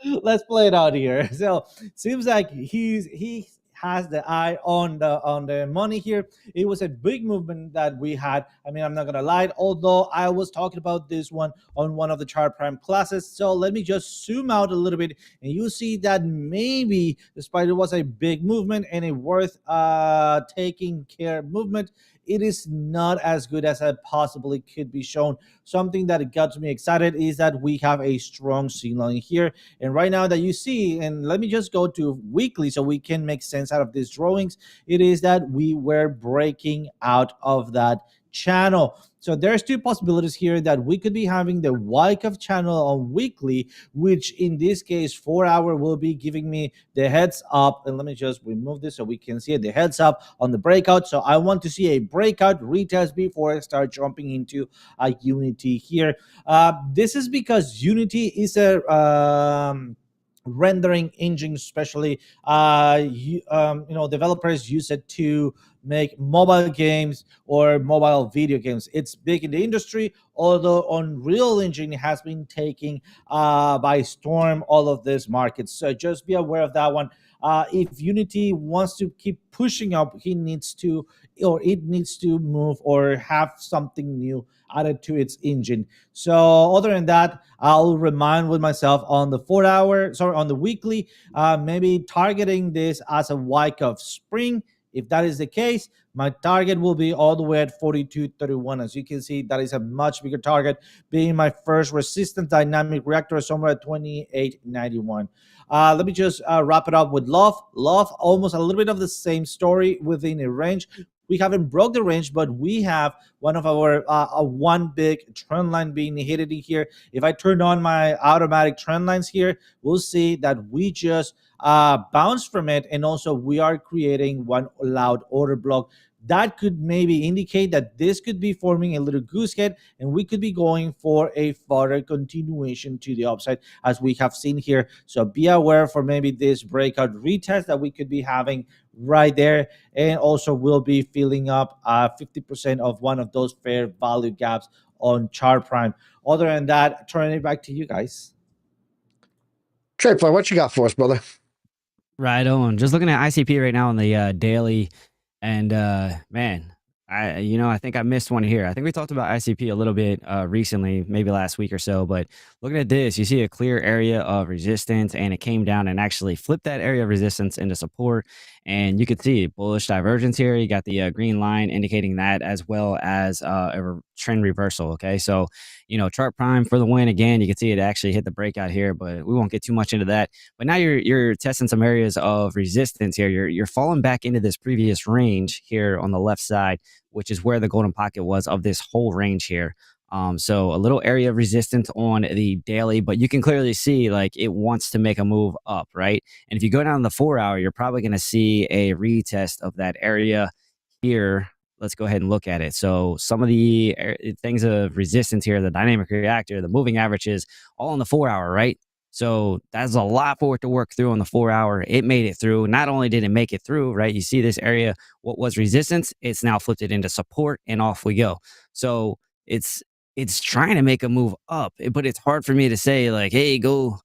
let's play it out here. So seems like he has the eye on the money here. It was a big movement that we had. I mean, I'm not gonna lie, although I was talking about this one on one of the chart prime classes. So let me just zoom out a little bit, and you see that maybe, despite it was a big movement and a worth taking care movement, it is not as good as it possibly could be shown. Something that got me excited is that we have a strong signal in here. And right now that you see, and let me just go to weekly so we can make sense out of these drawings, it is that we were breaking out of that channel. So there's two possibilities here that we could be having the Wyckoff channel on weekly, which in this case 4 hour will be giving me the heads up. And let me just remove this so we can see it, the heads up on the breakout. So I want to see a breakout retest before I start jumping into a Unity here. This is because Unity is a rendering engine, especially developers use it to make mobile games or mobile video games. It's big in the industry, although Unreal Engine has been taking by storm all of this market. So just be aware of that one. If Unity wants to keep pushing up, it needs to move or have something new added to its engine. So other than that, I'll remind with myself on the on the weekly, maybe targeting this as a Wyckoff spring. If that is the case, my target will be all the way at 42.31. As you can see, that is a much bigger target, being my first resistance dynamic reactor somewhere at 28.91. Let me just wrap it up with love. Love, almost a little bit of the same story within a range. We haven't broke the range, but we have one of our one big trend line being hit in here. If I turn on my automatic trend lines here, we'll see that we just bounce from it, and also we are creating one loud order block. That could maybe indicate that this could be forming a little goose head, and we could be going for a further continuation to the upside as we have seen here. So be aware for maybe this breakout retest that we could be having right there, and also we'll be filling up 50% of one of those fair value gaps on chart prime. Other than that, turning it back to you guys. Tradefly, what you got for us, brother? Right on. Just looking at ICP right now on the daily, and man, I think I missed one here. I think we talked about ICP a little bit recently, maybe last week or so, but looking at this, you see a clear area of resistance, and it came down and actually flipped that area of resistance into support. And you could see bullish divergence here. You got the green line indicating that, as well as a trend reversal. Okay, so chart prime for the win again. You can see it actually hit the breakout here, but we won't get too much into that. But now you're testing some areas of resistance here. You're falling back into this previous range here on the left side, which is where the golden pocket was of this whole range here. So a little area of resistance on the daily, but you can clearly see like it wants to make a move up, right? And if you go down the 4 hour, you're probably going to see a retest of that area here. Let's go ahead and look at it. So some of the things of resistance here, the dynamic reactor, the moving averages, all on the 4 hour, right? So that's a lot for it to work through on the 4 hour. It made it through. Not only did it make it through, right? You see this area, what was resistance, it's now flipped it into support, and off we go. So it's trying to make a move up, but it's hard for me to say like, hey, go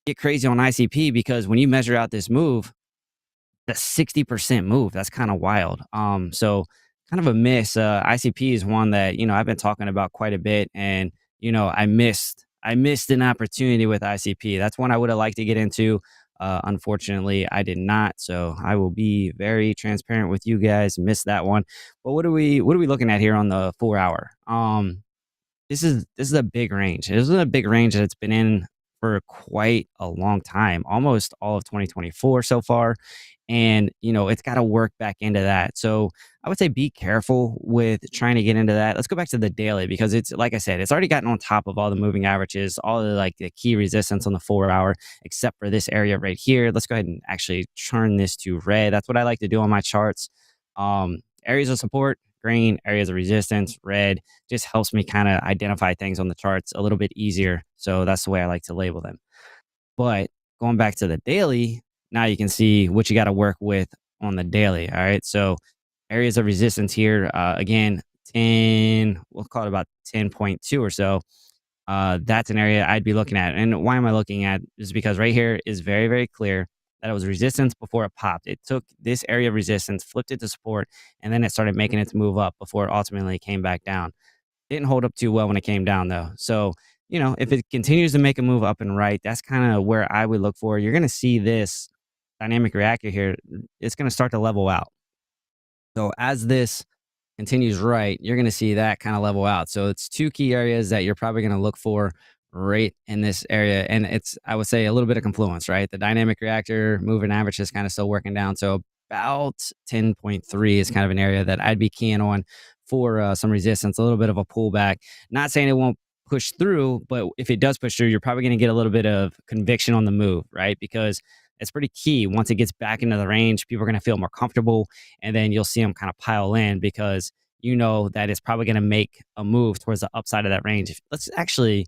get crazy on ICP, because when you measure out this move, the 60% move, that's kind of wild. So kind of a miss. ICP is one that, I've been talking about quite a bit, and, I missed an opportunity with ICP. That's one I would have liked to get into. Unfortunately, I did not. So I will be very transparent with you guys. Missed that one. But what are we looking at here on the 4 hour? This is a big range. This is a big range that it's been in for quite a long time, almost all of 2024 so far. And, it's got to work back into that. So I would say be careful with trying to get into that. Let's go back to the daily because it's like I said, it's already gotten on top of all the moving averages, all of the key resistance on the 4 hour, except for this area right here. Let's go ahead and actually turn this to red. That's what I like to do on my charts. Areas of support, green, areas of resistance, red, just helps me kind of identify things on the charts a little bit easier. So that's the way I like to label them. But going back to the daily, now you can see what you got to work with on the daily. All right. So areas of resistance here, again, 10, we'll call it about 10.2 or so. That's an area I'd be looking at. And why am I looking at? Is because right here is very, very clear that it was resistance before it popped. It took this area of resistance, flipped it to support, and then it started making its move up before it ultimately came back down. Didn't hold up too well when it came down though. So, if it continues to make a move up and right, that's kind of where I would look for. You're going to see this dynamic reactor here. It's going to start to level out. So as this continues right, you're going to see that kind of level out. So it's two key areas that you're probably going to look for right in this area. And it's, I would say, a little bit of confluence, right? The dynamic reactor moving average is kind of still working down. So about 10.3 is kind of an area that I'd be keying on for some resistance, a little bit of a pullback. Not saying it won't push through, but if it does push through, you're probably going to get a little bit of conviction on the move, right? Because it's pretty key. Once it gets back into the range, people are going to feel more comfortable, and then you'll see them kind of pile in because that it's probably going to make a move towards the upside of that range. Let's actually,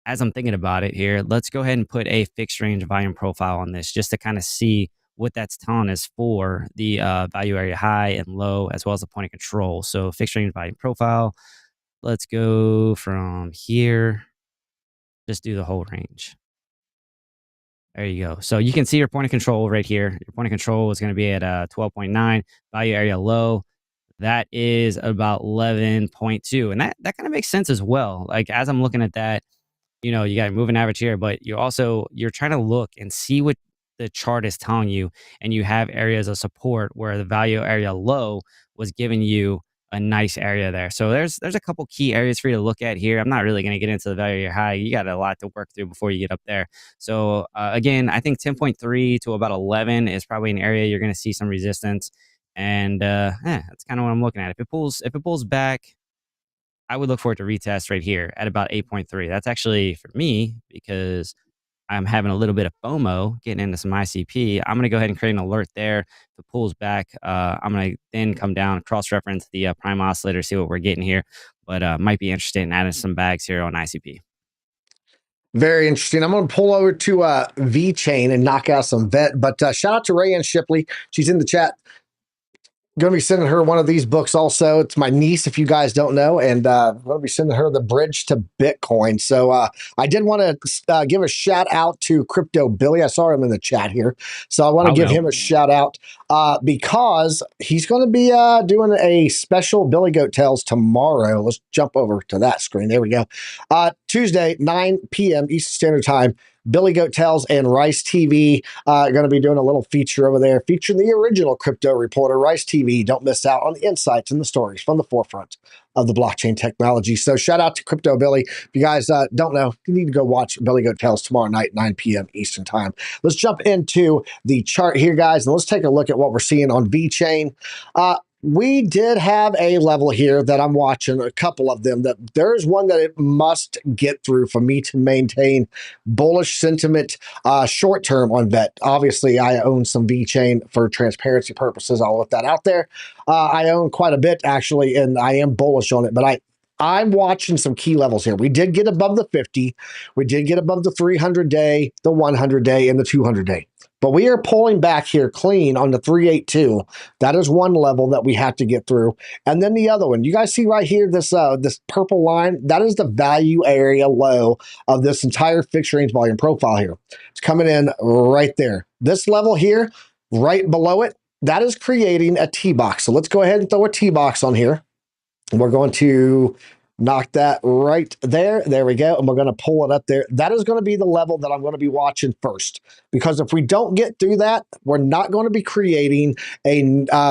as I'm thinking about it here, let's go ahead and put a fixed range volume profile on this just to kind of see what that's telling us for the value area high and low, as well as the point of control. So fixed range volume profile, let's go from here, just do the whole range. There you go. So you can see your point of control right here. Your point of control is going to be at 12.9, value area low. That is about 11.2. And that kind of makes sense as well. Like as I'm looking at that, you got a moving average here, but you're trying to look and see what the chart is telling you. And you have areas of support where the value area low was giving you a nice area there. So there's a couple key areas for you to look at here. I'm not really going to get into the value area high. You got a lot to work through before you get up there. So again, I think 10.3 to about 11 is probably an area you're going to see some resistance. And that's kind of what I'm looking at. If it pulls back, I would look for it to retest right here at about 8.3. That's actually for me because I'm having a little bit of FOMO getting into some ICP. I'm going to go ahead and create an alert there. If it pulls back, I'm going to then come down, cross-reference the prime oscillator, see what we're getting here. But might be interested in adding some bags here on ICP. Very interesting. I'm going to pull over to VeChain and knock out some vet. But shout out to Rayanne Shipley. She's in the chat. Going to be sending her one of these books also. It's my niece, if you guys don't know, and I'm going to be sending her The Bridge to Bitcoin. So I did want to give a shout out to Crypto Billy. I saw him in the chat here. So I want to give him a shout out because he's going to be doing a special Billy Goat Tales tomorrow. Let's jump over to that screen. There we go. Tuesday, 9 p.m. Eastern Standard Time. Billy Goat Tales and Rice TV going to be doing a little feature over there featuring the original crypto reporter, Rice TV. Don't miss out on the insights and the stories from the forefront of the blockchain technology. So shout out to Crypto Billy. If you guys don't know, you need to go watch Billy Goat Tales tomorrow night, 9 p.m. Eastern Time. Let's jump into the chart here, guys, and let's take a look at what we're seeing on VeChain. We did have a level here that I'm watching, a couple of them, that there's one that it must get through for me to maintain bullish sentiment short term on VET. Obviously, I own some VeChain for transparency purposes. I'll let that out there. I own quite a bit, actually, and I am bullish on it, but I'm watching some key levels here. We did get above the 50. We did get above the 300-day, the 100-day, and the 200-day. But we are pulling back here clean on the 382. That is one level that we have to get through. And then the other one, you guys see right here, this purple line, that is the value area low of this entire fixed range volume profile here. It's coming in right there. This level here, right below it, that is creating a T-box. So let's go ahead and throw a T-box on here. And we're going to Knock that right there. There we go. And we're going to pull it up there. That is going to be the level that I'm going to be watching first. Because if we don't get through that, we're not going to be creating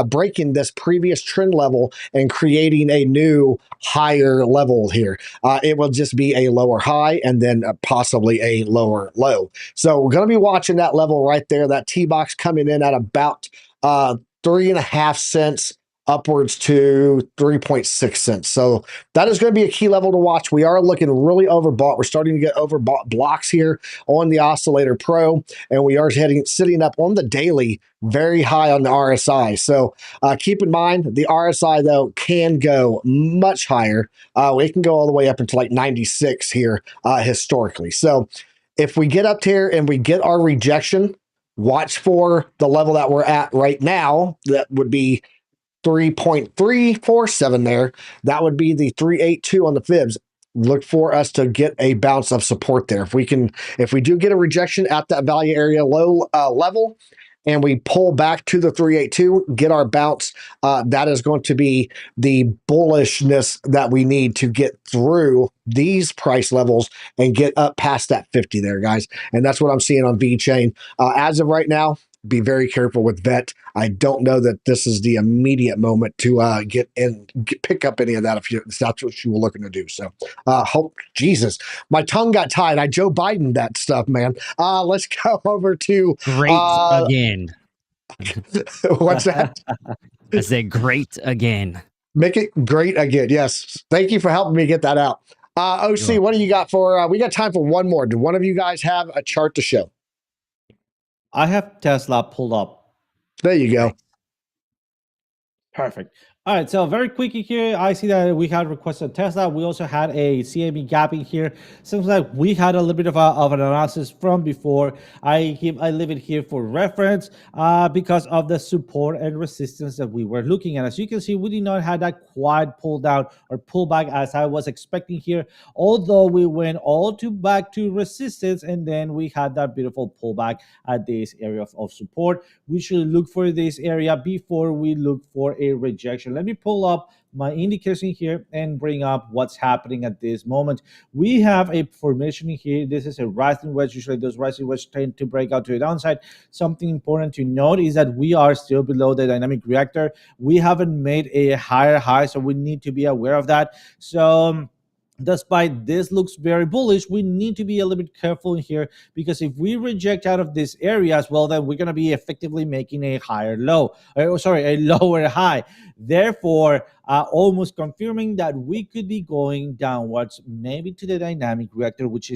breaking this previous trend level and creating a new higher level here. It will just be a lower high and then possibly a lower low. So we're going to be watching that level right there. That T-box coming in at about 3.5 cents upwards to 3.6 cents. So that is going to be a key level to watch. We are looking really overbought. We're starting to get overbought blocks here on the Oscillator Pro, and we are sitting up on the daily very high on the RSI. So keep in mind, the RSI, though, can go much higher. It can go all the way up into like 96 here historically. So if we get up here and we get our rejection, watch for the level that we're at right now. That would be 3.347 there. That would be the 382 on the fibs. Look for us to get a bounce of support there. If we do get a rejection at that value area low level, and we pull back to the 382, get our bounce, that is going to be the bullishness that we need to get through these price levels and get up past that 50 there, guys. And that's what I'm seeing on VeChain. As of right now, be very careful with VET. I don't know that this is the immediate moment to pick up any of that if that's what you were looking to do. So, Jesus, my tongue got tied. I Joe Biden that stuff, man. Let's go over to Great again. What's that? I said great again. Make it great again. Yes. Thank you for helping me get that out. OC, what do you got for? We got time for one more. Do one of you guys have a chart to show? I have Tesla pulled up. There you go. Perfect. All right, so very quickly here, I see that we had requested Tesla. We also had a CME gapping here. Seems like we had a little bit of an analysis from before. I leave it here for reference because of the support and resistance that we were looking at. As you can see, we did not have that quite pull down or pullback as I was expecting here, although we went back to resistance, and then we had that beautiful pullback at this area of support. We should look for this area before we look for a rejection. Let me pull up my indication here and bring up what's happening at this moment. We have a formation here. This is a rising wedge. Usually those rising wedges tend to break out to the downside. Something important to note is that we are still below the dynamic reactor. We haven't made a higher high, so we need to be aware of that. So despite this looks very bullish, we need to be a little bit careful in here, because if we reject out of this area as well, then we're going to be effectively making a higher low, a lower high. Therefore, almost confirming that we could be going downwards, maybe to the dynamic reactor, which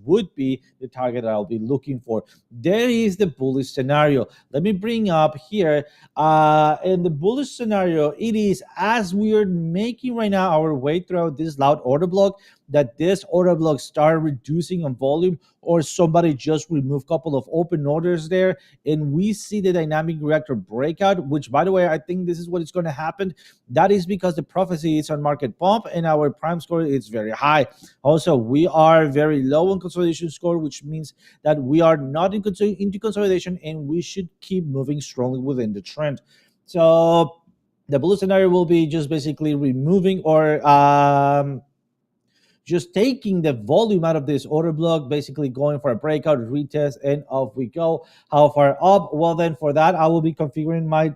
would be the target that I'll be looking for. There is the bullish scenario. Let me bring up here. In the bullish scenario, it is as we are making right now our way throughout this loud order block, that this order block start reducing on volume, or somebody just remove a couple of open orders there, and we see the dynamic reactor breakout, which, by the way, I think this is what is going to happen. That is because the prophecy is on market pump and our prime score is very high. Also, we are very low on consolidation score, which means that we are not into consolidation, and we should keep moving strongly within the trend. So the blue scenario will be just basically removing or just taking the volume out of this order block, basically going for a breakout, retest, and off we go. How far up? Well, then for that, I will be configuring my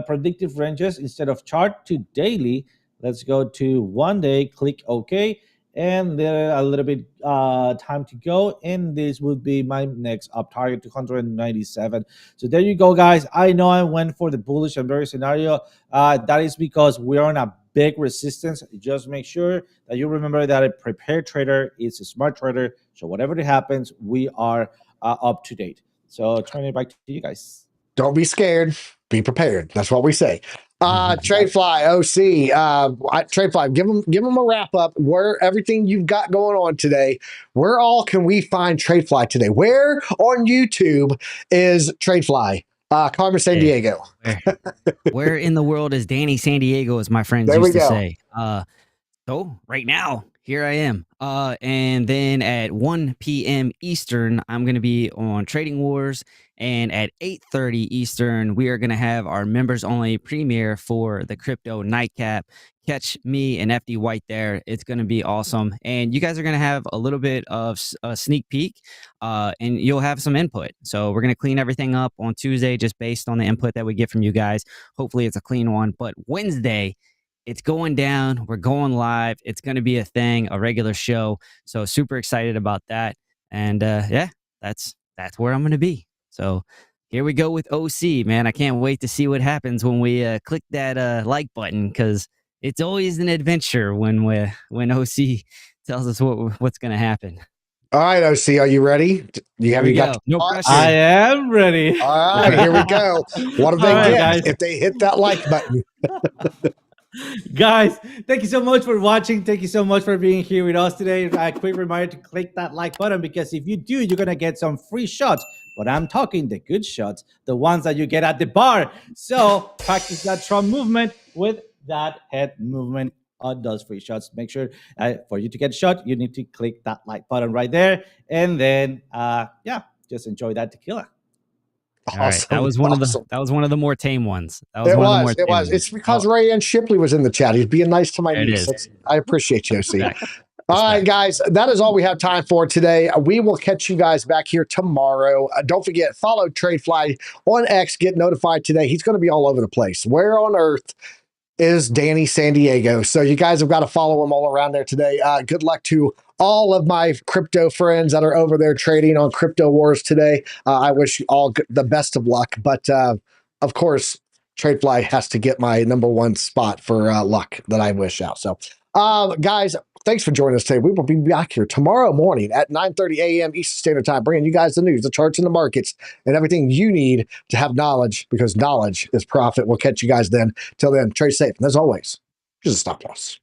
predictive ranges instead of chart to daily. Let's go to 1 day, click OK, and there a little bit time to go, and this would be my next up target, 297. So there you go, guys. I know I went for the bullish and bearish scenario. That is because we're on a big resistance. Just make sure that you remember that a prepared trader is a smart trader. So whatever happens, we are up to date. So turning it back to you guys. Don't be scared. Be prepared. That's what we say. TradeFly OC. TradeFly, give them a wrap up. Where everything you've got going on today. Where all can we find TradeFly today? Where on YouTube is TradeFly? Carmen San Diego. Where in the world is Danny San Diego, as my friends used to say? So right now Here I am. And then at 1 p.m. Eastern, I'm going to be on Trading Wars. And at 8:30 Eastern, we are going to have our members-only premiere for the Crypto Nightcap. Catch me and FD White there. It's going to be awesome. And you guys are going to have a little bit of a sneak peek, and you'll have some input. So we're going to clean everything up on Tuesday just based on the input that we get from you guys. Hopefully it's a clean one. But Wednesday, it's going down. We're going live. It's going to be a thing, a regular show. So super excited about that. And yeah, that's where I'm going to be. So here we go with OC, man. I can't wait to see what happens when we click that like button, because it's always an adventure when OC tells us what's going to happen. All right, OC, are you ready? You got no pressure. I am ready. All right, here we go. What do they get guys, if they hit that like button? Guys, thank you so much for watching. Thank you so much for being here with us today. A quick reminder to click that like button, because if you do, you're going to get some free shots. But I'm talking the good shots, the ones that you get at the bar. So practice that Trump movement with that head movement on those free shots. Make sure for you to get shot, you need to click that like button right there. And then, yeah, just enjoy that tequila. All right, that was one of the more tame ones. It was. It's because Ray Ann Shipley was in the chat. He's being nice to my niece. I appreciate you, OC. All right, guys, that is all we have time for today. We will catch you guys back here tomorrow. Don't forget, follow TradeFly on X. Get notified today. He's going to be all over the place. Where on earth is Danny San Diego? So you guys have got to follow him all around there today. Good luck to all of my crypto friends that are over there trading on Crypto Wars today. I wish you all the best of luck. But of course, TradeFly has to get my #1 spot for luck that I wish out. So guys, thanks for joining us today. We will be back here tomorrow morning at 9:30 a.m. Eastern Standard Time, bringing you guys the news, the charts, and the markets, and everything you need to have knowledge, because knowledge is profit. We'll catch you guys then. Till then, trade safe. And as always, here's a stop loss.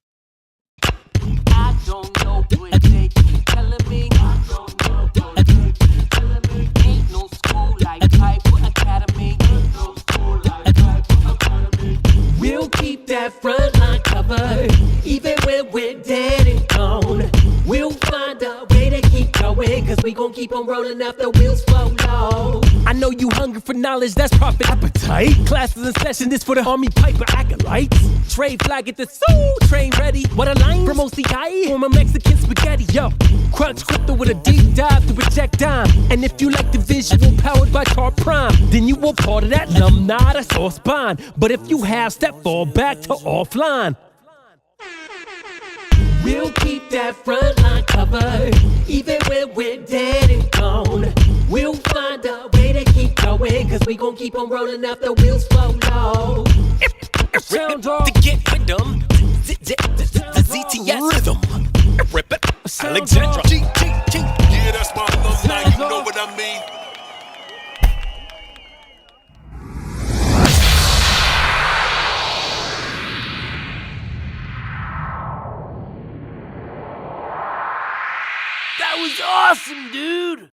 I don't know what they keep telling me. I don't know what they keep telling me. Ain't no school like Piper Academy. Ain't no school like Piper Academy. We'll keep that front line covered, even when we're dead and gone. We'll find a way to keep going, cause we gon' keep on rolling out the wheels fall low. I know you hungry for knowledge, that's profit appetite. Classes in session, this for the Army Piper acolytes. Trade flag at the soul train ready. What a line from OCI, from a Mexican spaghetti. Yo, crunch crypto with a deep dive to project dime. And if you like the visual powered by Car Prime, then you were part of that alumni that's all spine. But if you have step, fall back to offline. We'll keep that front line covered, even when we're dead and gone. We'll find a way to keep going, cause we gon' keep on rolling out the wheels fall low. Sound off. To get with them, the ZTS rhythm. Rip it, Alexandra. Yeah, that's my alumni, you know what I mean? That was awesome, dude!